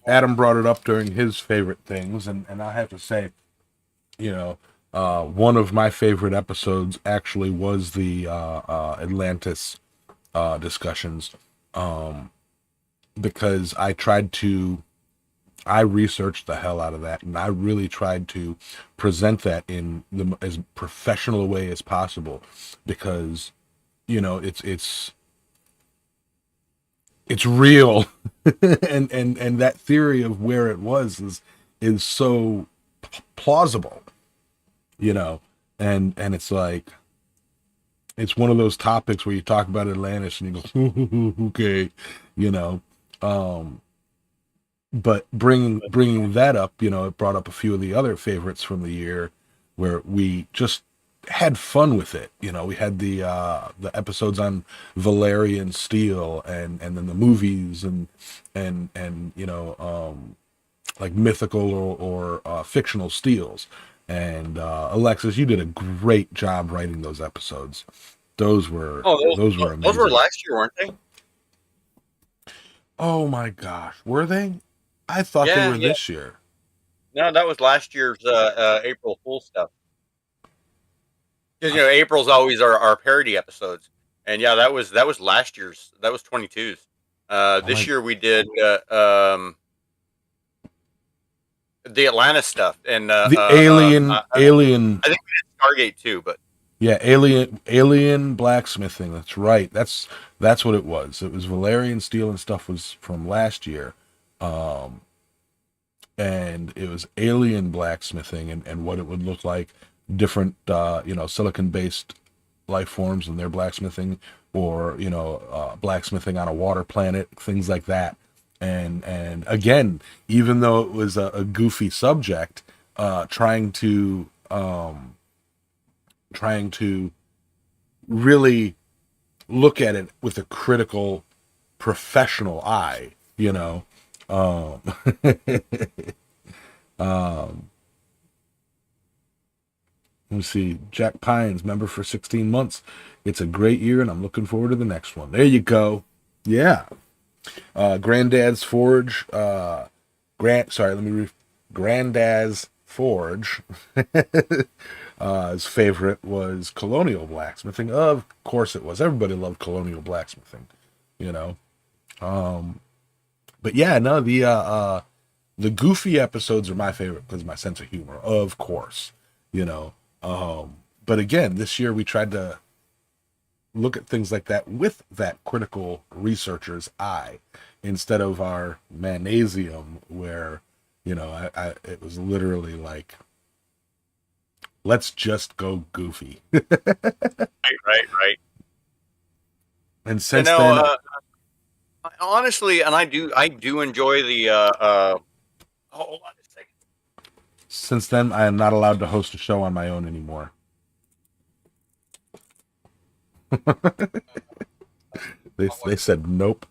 Adam brought it up during his favorite things, and I have to say, one of my favorite episodes actually was the Atlantis discussions, because I researched the hell out of that, and I really tried to present that in as professional a way as possible, because it's real, and that theory of where it was is so plausible, and it's like it's one of those topics where you talk about Atlantis and you go okay, but bringing that up, it brought up a few of the other favorites from the year where we just had fun with it. We had the episodes on Valerian steel and then the movies and like mythical or fictional steels. And Alexis, you did a great job writing those episodes. Those were amazing. Those were last year, weren't they? Oh my gosh, were they? I thought they were this year. No, that was last year's April Fool stuff. Because April's always our parody episodes, and yeah, that was last year's. That was 22's. This year we did the Atlantis stuff and the alien. I think we did Stargate too, but yeah, alien blacksmithing. That's right. That's what it was. It was Valerian steel and stuff was from last year, and it was alien blacksmithing and what it would look like. Different silicon-based life forms and their blacksmithing, or blacksmithing on a water planet, things like that. And again, even though it was a goofy subject, trying to really look at it with a critical, professional eye, Let me see. Jack Pines, member for 16 months. It's a great year, and I'm looking forward to the next one. There you go. Yeah. Granddad's Forge. Granddad's Forge. His favorite was Colonial Blacksmithing. Of course it was. Everybody loved Colonial Blacksmithing. you know. But yeah, no, the goofy episodes are my favorite because of my sense of humor, of course, you know. But again, this year we tried to look at things like that with that critical researcher's eye instead of our manasium where, you know, it was literally like, let's just go goofy. Right. And since then, Honestly, and I do enjoy the. Hold on a second. since then, I am not allowed to host a show on my own anymore. They said nope.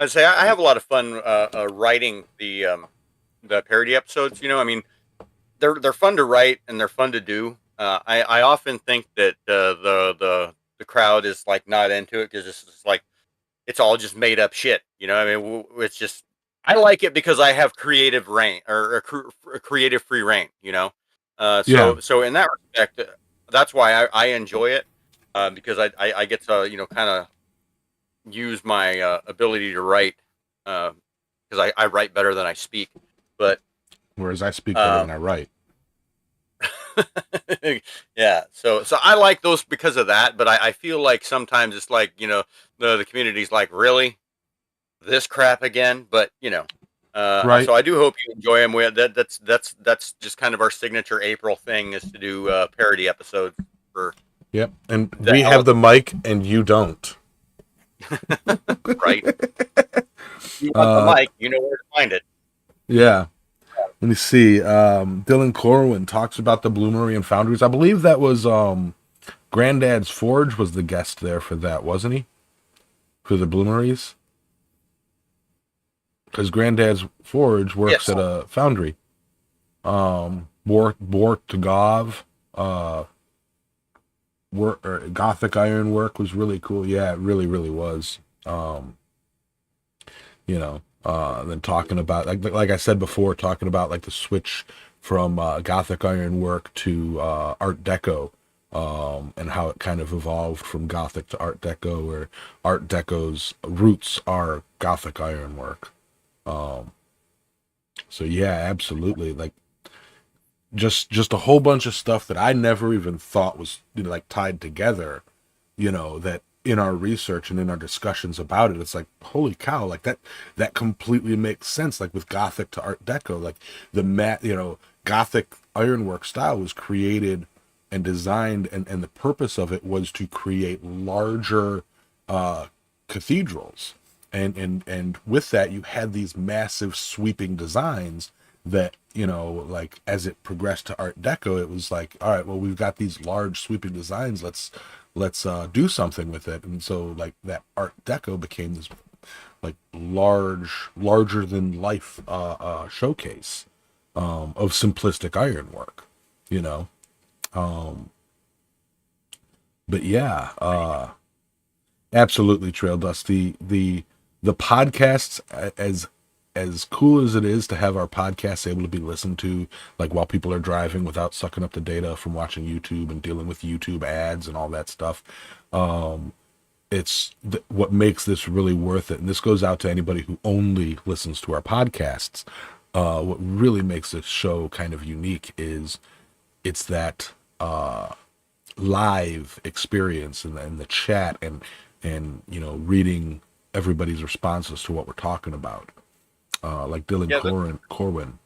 I'd say I have a lot of fun writing the parody episodes. You know, I mean, they're fun to write and they're fun to do. I often think that the crowd is like not into it because it's just like it's all just made up shit. You know, I mean, it's just I like it because I have creative reign or a creative free reign. You know, Yeah. so in that respect, that's why I enjoy it because I get to kind of use my ability to write because I write better than I speak, but Whereas I speak better than um, I write. yeah, so I like those because of that, but I feel like sometimes it's like the community's like really this crap again, but Right. so I do hope you enjoy them. That's just kind of our signature April thing is to do parody episodes for Yep. And the we hell have of the mic and you don't. it, right? You want the Uh, mic, you know where to find it. yeah. Let me see. Dylan Corwin talks about the Bloomery and Foundries. I believe that was Granddad's Forge was the guest there for that, wasn't he? For the Bloomeries? Because Granddad's Forge works Yes. at a foundry. Bort to Gov, work or Gothic Ironwork was really cool. Yeah, it really, really was. Then talking about like I said before, talking about like the switch from Gothic Ironwork to Art Deco, and how it kind of evolved from Gothic to Art Deco, where Art Deco's roots are Gothic Ironwork. So yeah, absolutely. Like just a whole bunch of stuff that I never even thought was like tied together, that in our research and in our discussions about it, it's like, holy cow, like that completely makes sense. Like with Gothic to Art Deco, like Gothic ironwork style was created and designed, and the purpose of it was to create larger cathedrals, and with that you had these massive sweeping designs that like as it progressed to Art Deco, it was like, all right, well, we've got these large sweeping designs, let's do something with it. And so like that Art Deco became this like larger than life showcase of simplistic ironwork, you know but yeah, absolutely, Trail Dust. The podcasts, as cool as it is to have our podcasts able to be listened to, like while people are driving without sucking up the data from watching YouTube and dealing with YouTube ads and all that stuff. It's what makes this really worth it. And this goes out to anybody who only listens to our podcasts. What really makes this show kind of unique is it's that live experience and the chat and reading everybody's responses to what we're talking about, like Dylan Yeah, Corwin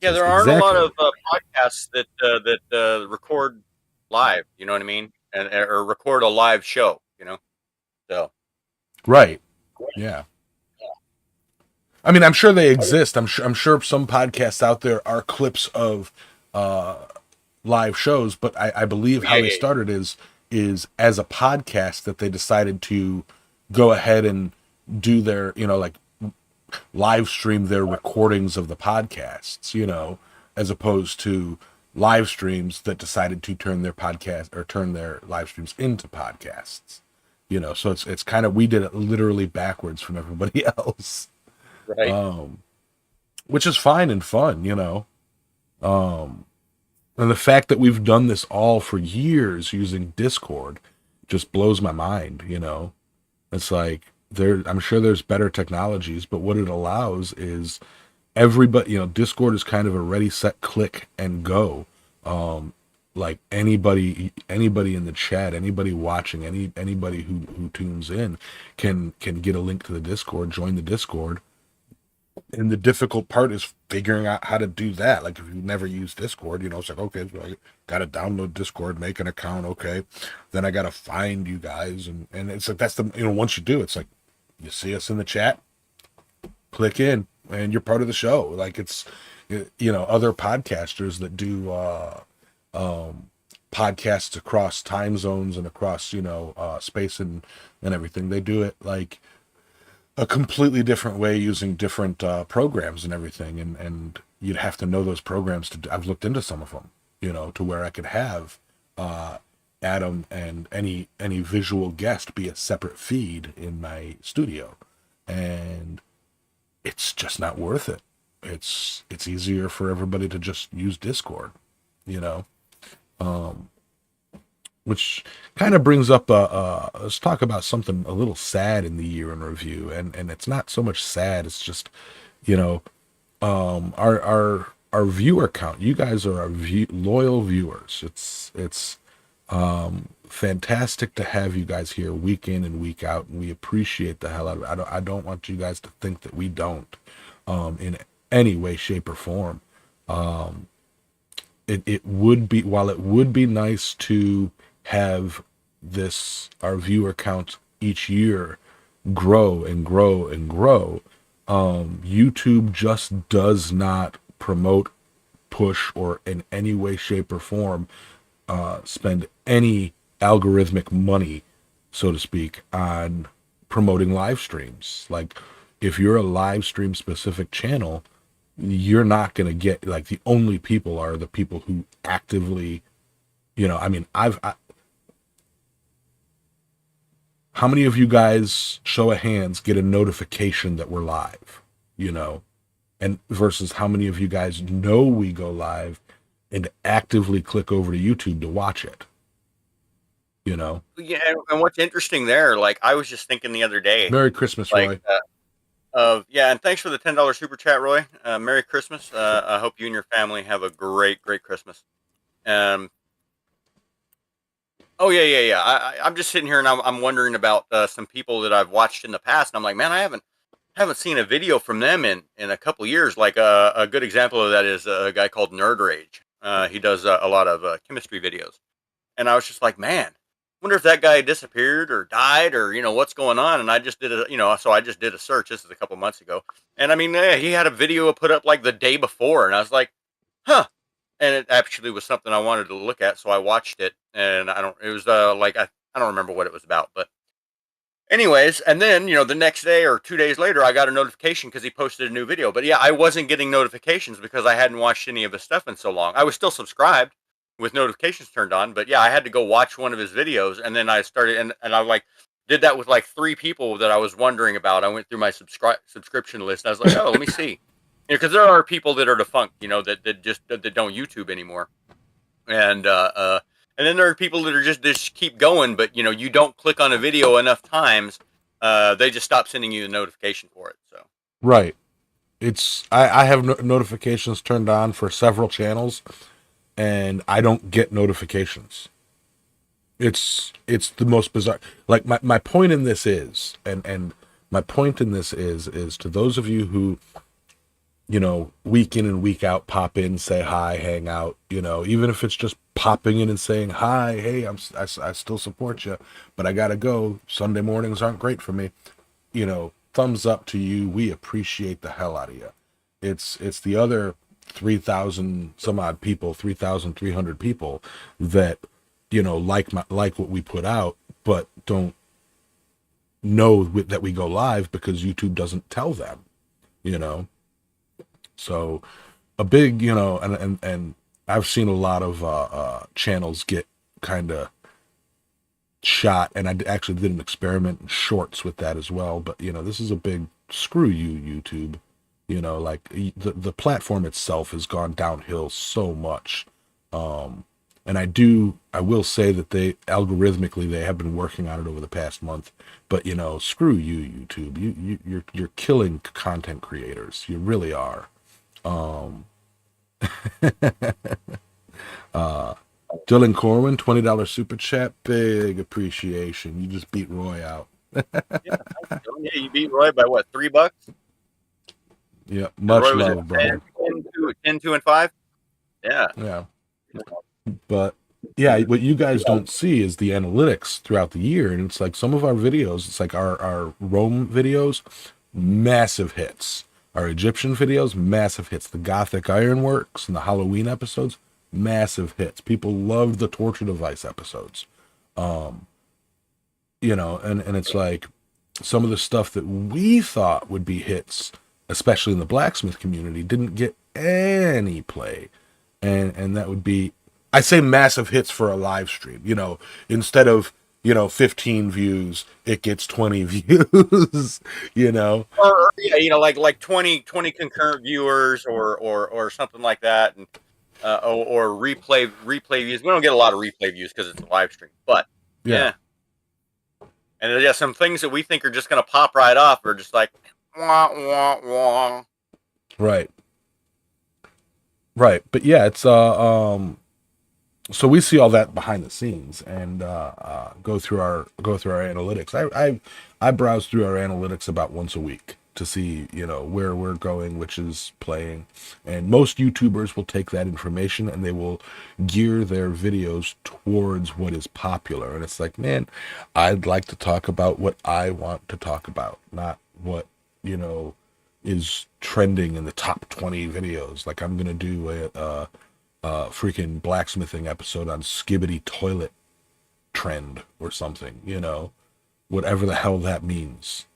yeah, says there aren't a lot exactly of podcasts that record live. You know what I mean, and or record a live show. So right. Yeah, I mean, I'm sure they exist. I'm sure some podcasts out there are clips of live shows, but I believe how they yeah. started is as a podcast that they decided to go ahead and do their like live stream their recordings of the podcasts, as opposed to live streams that decided to turn their podcast or turn their live streams into podcasts. So it's kind of, we did it literally backwards from everybody else, Right. which is fine and fun. Um, and the fact that we've done this all for years using Discord just blows my mind, you know? It's like I'm sure there's better technologies, but what it allows is everybody, you know, Discord is kind of a ready, set, click and go. Like anybody in the chat, anybody watching, anybody who tunes in can get a link to the Discord, join the Discord. And the difficult part is figuring out how to do that. Like if you've never used Discord, you know, it's like, okay, so I got to download Discord, make an account. Okay. Then I got to find you guys. And it's like, that's the, you know, once you do, it's like, you see us in the chat, click in and you're part of the show. Like it's, you know, other podcasters that do, podcasts across time zones and across, you know, space and everything. They do it like a completely different way using different programs and everything, and you'd have to know those programs to I've looked into some of them, you know, to where I could have Adam and any visual guest be a separate feed in my studio, and it's just not worth it. It's easier for everybody to just use Discord, you know. Which kind of brings up let's talk about something a little sad in the year in review, and it's not so much sad, it's just, you know, our viewer count. You guys are our loyal viewers. It's fantastic to have you guys here week in and week out, and we appreciate the hell out of it. I don't want you guys to think that we don't, in any way, shape, or form. It would be, while it would be nice to have our viewer count each year grow and grow and grow, YouTube just does not promote, push, or in any way, shape, or form spend any algorithmic money, so to speak, on promoting live streams. Like if you're a live stream specific channel, you're not going to get, like, the only people are the people who actively, you know, I mean, how many of you guys, show of hands, get a notification that we're live, you know, and versus how many of you guys know we go live and actively click over to YouTube to watch it, you know? Yeah, and what's interesting there, like I was just thinking the other day, Merry Christmas, like, Roy. yeah, and thanks for the $10 super chat, Roy. Merry Christmas. I hope you and your family have a great Christmas. Um, oh yeah. I'm just sitting here and I'm wondering about some people that I've watched in the past, and I'm like, man, I haven't seen a video from them in a couple years. Like a good example of that is a guy called Nerd Rage. He does a lot of chemistry videos, and I was just like, man, wonder if that guy disappeared or died or, you know, what's going on. And I just did so I just did a search. This is a couple months ago, and I mean, he had a video put up like the day before, and I was like, huh. And it actually was something I wanted to look at, so I watched it, and it was I don't remember what it was about, but anyways, and then, you know, the next day or 2 days later, I got a notification because he posted a new video. But yeah, I wasn't getting notifications because I hadn't watched any of his stuff in so long. I was still subscribed with notifications turned on, but yeah, I had to go watch one of his videos, and then I started, and I like did that with like 3 people that I was wondering about. I went through my subscription list. And I was like, oh, let me see, because there are people that are defunct, you know, that don't YouTube anymore, and then there are people that are just keep going, but you know, you don't click on a video enough times, they just stop sending you a notification for it. So Right. I have notifications turned on for several channels, and I don't get notifications. It's the most bizarre. Like my point in this is, and my point in this is to those of you who, you know, week in and week out pop in, say hi, hang out, you know, even if it's just popping in and saying hi, hey, I still support you, but I gotta go. Sunday mornings aren't great for me. You know, thumbs up to you. We appreciate the hell out of you. It's the other 3,000 some odd people, 3,300 people that, you know, like what we put out, but don't know that we go live because YouTube doesn't tell them, you know. So a big, you know, and I've seen a lot of channels get kind of shot, and I actually did an experiment in shorts with that as well. But you know, this is a big screw you, YouTube. You know, like the platform itself has gone downhill so much. And I will say that they algorithmically they have been working on it over the past month. But you know, screw you, YouTube. You're killing content creators. You really are. Um, Dylan Corwin, $20 super chat, big appreciation. You just beat Roy out. Yeah, yeah, you beat Roy by what, $3? Yeah, Because much Roy was at love, brother. 10, 2, and 5. Yeah. Yeah, but yeah, what you guys don't see is the analytics throughout the year, and it's like some of our videos. It's like our Rome videos, massive hits. Our Egyptian videos, massive hits. The Gothic Ironworks and the Halloween episodes, massive hits. People love the torture device episodes. You know, and it's like some of the stuff that we thought would be hits, especially in the blacksmith community, didn't get any play. And that would be, I say massive hits for a live stream. You know, instead of 15 views, it gets 20 views. You know, Or yeah, like 20 concurrent viewers or something like that, and or replay views. We don't get a lot of replay views because it's a live stream, but yeah, yeah. And yeah, some things that we think are just going to pop right off are just like, wah, wah, wah. right, right. But yeah, it's so we see all that behind the scenes and go through our analytics. I browse through our analytics about once a week to see where we're going, which is playing, and most YouTubers will take that information and they will gear their videos towards what is popular. And it's like, man, I'd like to talk about what I want to talk about, not what is trending in the top 20 videos. Like I'm gonna do a freaking blacksmithing episode on skibbity toilet trend or something, whatever the hell that means,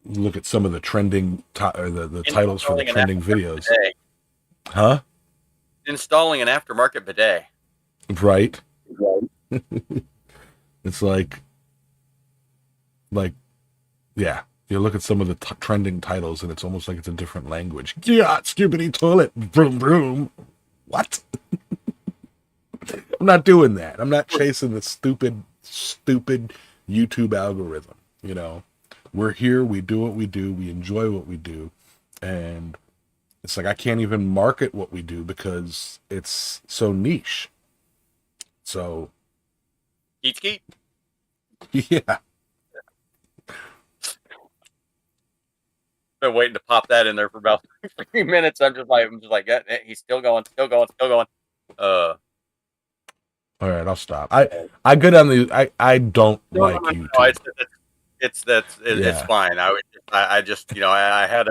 Look at some of the trending or the titles for the trending videos. Huh? Installing an aftermarket bidet. Right. It's like, yeah. You look at some of the trending titles and it's almost like it's a different language. Yeah, skibbity toilet, vroom, vroom. What? I'm not doing that. I'm not chasing the stupid YouTube algorithm. We're here. We do what we do. We enjoy what we do. And it's like I can't even market what we do because it's so niche. So, Skeet skeet. yeah. Been waiting to pop that in there for about 3 minutes. I'm just like, yeah, he's still going. All right, I'll stop. I go down the. I don't like YouTube. No, it's fine. I just I had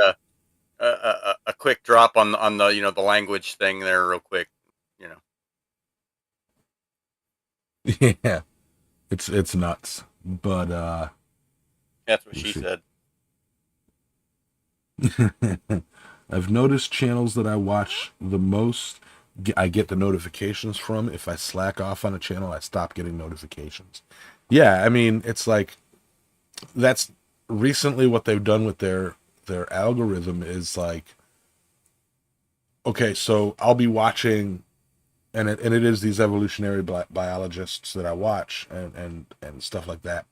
a quick drop on the the language thing there real quick. Yeah, it's nuts. But that's what she said. I've noticed channels that I watch the most, I get the notifications from. If I slack off on a channel, I stop getting notifications. Yeah, I mean, it's like that's recently what they've done with their algorithm is like, okay, so I'll be watching, and it is these evolutionary biologists that I watch and stuff like that,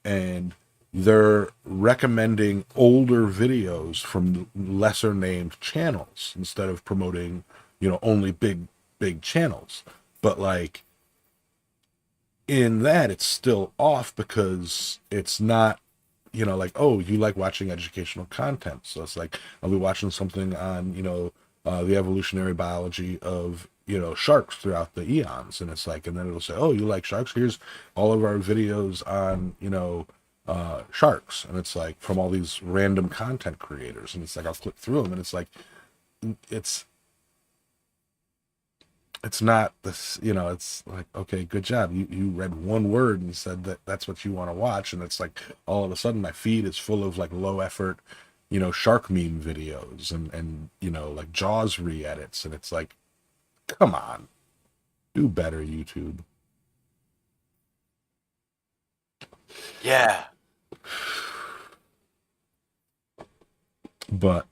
and they're recommending older videos from lesser named channels instead of promoting, only big channels. But like in that, it's still off because it's not, like, oh, you like watching educational content. So it's like, I'll be watching something on, the evolutionary biology of, sharks throughout the eons. And it's like, and then it'll say, oh, you like sharks? Here's all of our videos on, sharks. And it's like from all these random content creators. And it's like, I'll click through them and it's like, it's not this, it's like, okay, good job. You read one word and said that's what you want to watch. And it's like, all of a sudden my feed is full of like low effort, shark meme videos and like Jaws re-edits. And it's like, come on, do better, YouTube. Yeah. but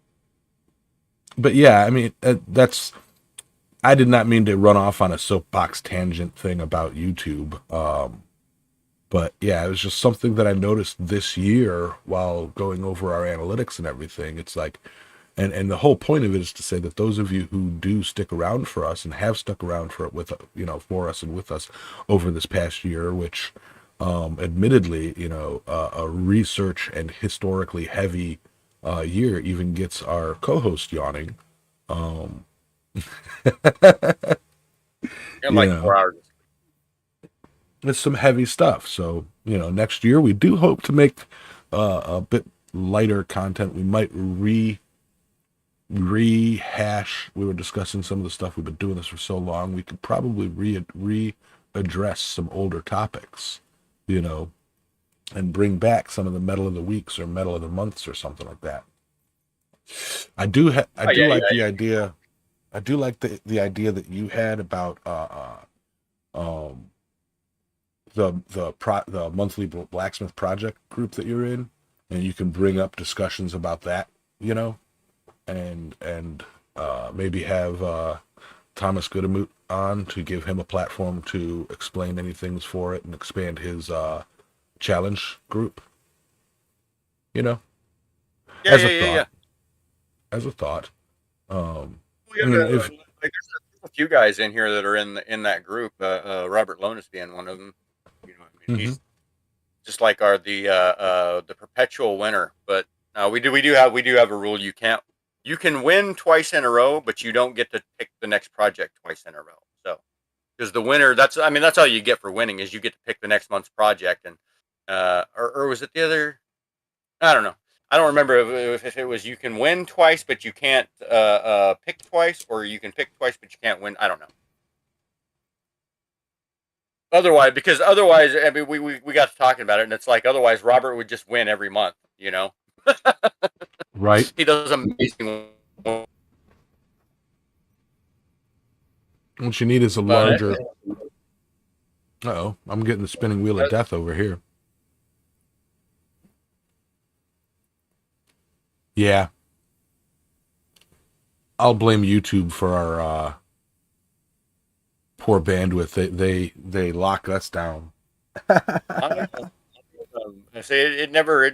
yeah, I mean, I did not mean to run off on a soapbox tangent thing about YouTube. But yeah, it was just something that I noticed this year while going over our analytics and everything. It's like, and the whole point of it is to say that those of you who do stick around for us and have stuck around for us and with us over this past year, which, admittedly, a research and historically heavy year even gets our co-host yawning. In like 4 hours. It's some heavy stuff. So, next year we do hope to make a bit lighter content. We might rehash. We were discussing some of the stuff. We've been doing this for so long. We could probably readdress some older topics, and bring back some of the metal of the weeks or metal of the months or something like that. I do like the idea. I do like the idea that you had about the monthly Blacksmith project group that you're in, and you can bring up discussions about that, and maybe have Thomas Goodamoot on to give him a platform to explain any things for it and expand his challenge group. As a thought. There's a few guys in here that are in that group. Robert Lonis being one of them. He's just like the perpetual winner. But we do have a rule. You can win twice in a row, but you don't get to pick the next project twice in a row. So because the winner, that's all you get for winning is you get to pick the next month's project. And or was it the other? I don't know. I don't remember if it was you can win twice, but you can't pick twice, or you can pick twice, but you can't win. I don't know. Otherwise, I mean, we got to talking about it, and it's like otherwise Robert would just win every month, Right. He does amazing. What you need is a larger. I'm getting the spinning wheel of death over here. Yeah. I'll blame YouTube for our poor bandwidth. They lock us down. I say it never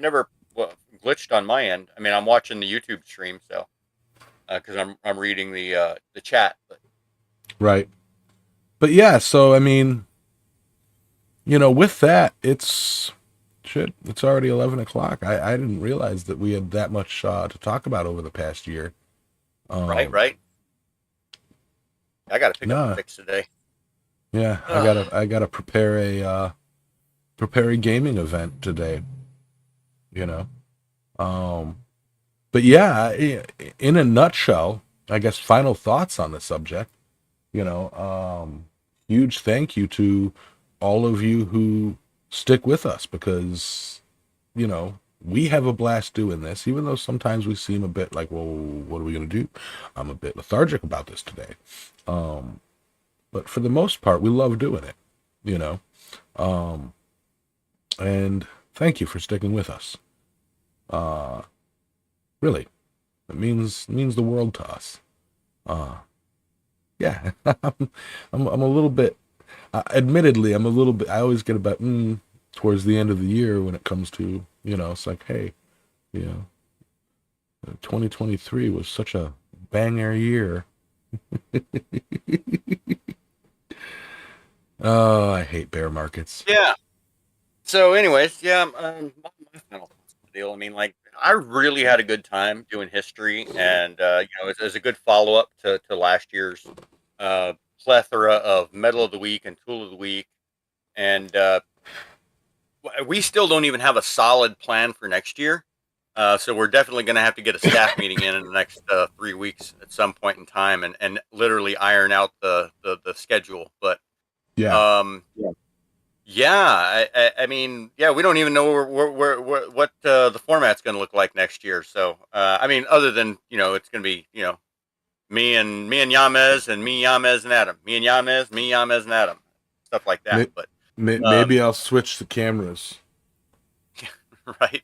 glitched on my end. I mean, I'm watching the YouTube stream, so because I'm reading the chat. But. Right. But yeah, so I mean, with that, it's already 11 o'clock. I didn't realize that we had that much to talk about over the past year. Right. I got to pick up a fix today. Yeah, I gotta prepare a gaming event today. But yeah, in a nutshell, I guess final thoughts on the subject. Huge thank you to all of you who stick with us because, we have a blast doing this, even though sometimes we seem a bit like, well, what are we going to do? I'm a bit lethargic about this today. But for the most part, we love doing it, and thank you for sticking with us. Really, it means the world to us. Yeah, I'm a little bit, admittedly, I'm a little bit, I always get about, towards the end of the year when it comes to, it's like, hey, 2023 was such a banger year. Oh, I hate bear markets. Yeah. So anyways, my final deal. I mean, like, I really had a good time doing history, and it was a good follow up to last year's plethora of Metal of the Week and Tool of the Week, and we still don't even have a solid plan for next year. So we're definitely going to have to get a staff meeting in the next 3 weeks at some point in time, and literally iron out the schedule. But I mean, we don't even know what the format's going to look like next year. So, I mean, other than, it's going to be, me and Yamez and me, Yamez and Adam, me and Yamez, me, Yamez and Adam, stuff like that. Maybe I'll switch the cameras. Right.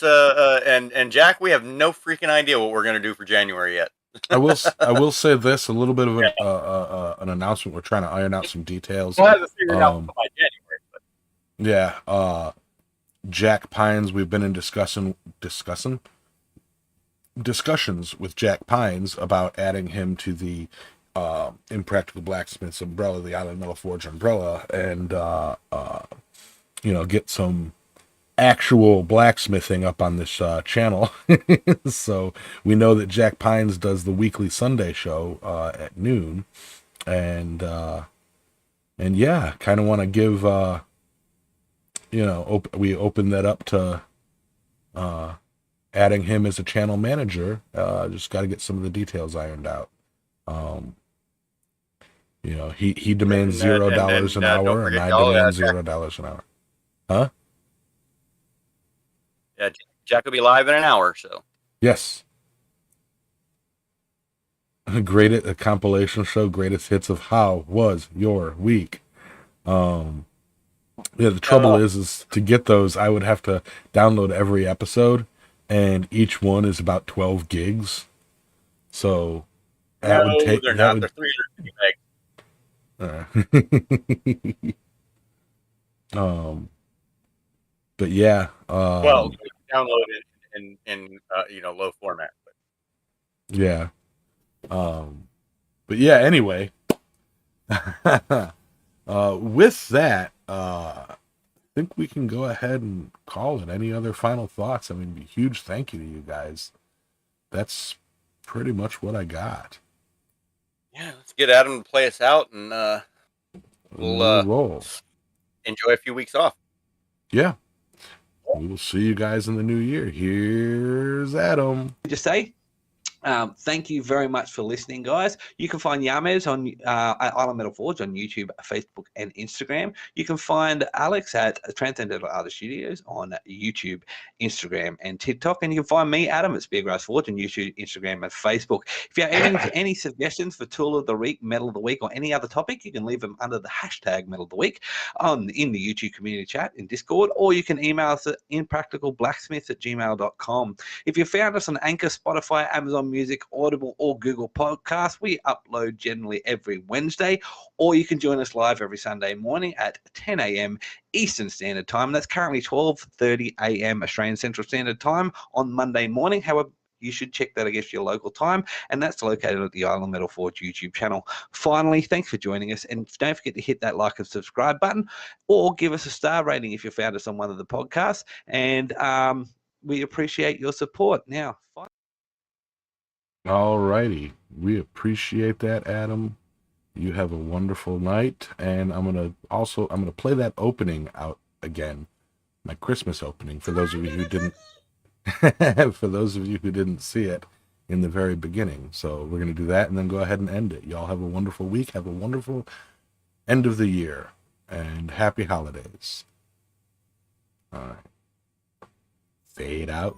it's and Jack, we have no freaking idea what we're gonna do for January yet. I will say this, a little bit of an announcement. We're trying to iron out some details. We'll have to figure it out by January. But. Yeah, Jack Pines. We've been in discussions with Jack Pines about adding him to the Impractical Blacksmiths umbrella, the Island Metal Forge umbrella, and get some actual blacksmithing up on this channel. So we know that Jack Pines does the weekly Sunday show at noon, and yeah, kind of want to give we open that up to adding him as a channel manager. Just got to get some of the details ironed out. He demands $0 an hour, and I demand $0 an hour. Huh? Yeah, Jack will be live in an hour, so. Yes. A compilation show, greatest hits of How Was Your Week. The trouble is to get those, I would have to download every episode, and each one is about 12 gigs. So that would take. They're not. They're 350 megs. But yeah. Well, you can download it in low format. But. Yeah. But yeah. Anyway. With that, I think we can go ahead and call it. Any other final thoughts? I mean, a huge thank you to you guys. That's pretty much what I got. Yeah, let's get Adam to play us out, and we'll roll. Enjoy a few weeks off. Yeah. We will see you guys in the new year. Here's Adam. Just say, thank you very much for listening, guys. You can find Yames on Island Metal Forge on YouTube, Facebook, and Instagram. You can find Alex at Transcendental Artist Studios on YouTube, Instagram, and TikTok. And you can find me, Adam, at Speargrass Forge on YouTube, Instagram, and Facebook. If you have any suggestions for Tool of the Week, Metal of the Week, or any other topic, you can leave them under the hashtag Metal of the Week in the YouTube community chat in Discord, or you can email us at impracticalblacksmiths@gmail.com. If you found us on Anchor, Spotify, Amazon Music, Audible, or Google Podcasts, we upload generally every Wednesday, or you can join us live every Sunday morning at 10 a.m. Eastern Standard Time. That's currently 12:30 a.m. Australian Central Standard Time on Monday morning. However, you should check that against your local time, and that's located at the Island Metal Forge YouTube channel. Finally, thanks for joining us, and don't forget to hit that like and subscribe button, or give us a star rating if you found us on one of the podcasts, and we appreciate your support. Now, all righty. We appreciate that, Adam. You have a wonderful night, and I'm gonna play that opening out again, my Christmas opening, for those of you who didn't see it in the very beginning. So we're gonna do that and then go ahead and end it. Y'all have a wonderful week, have a wonderful end of the year, and happy holidays. All right. Fade out.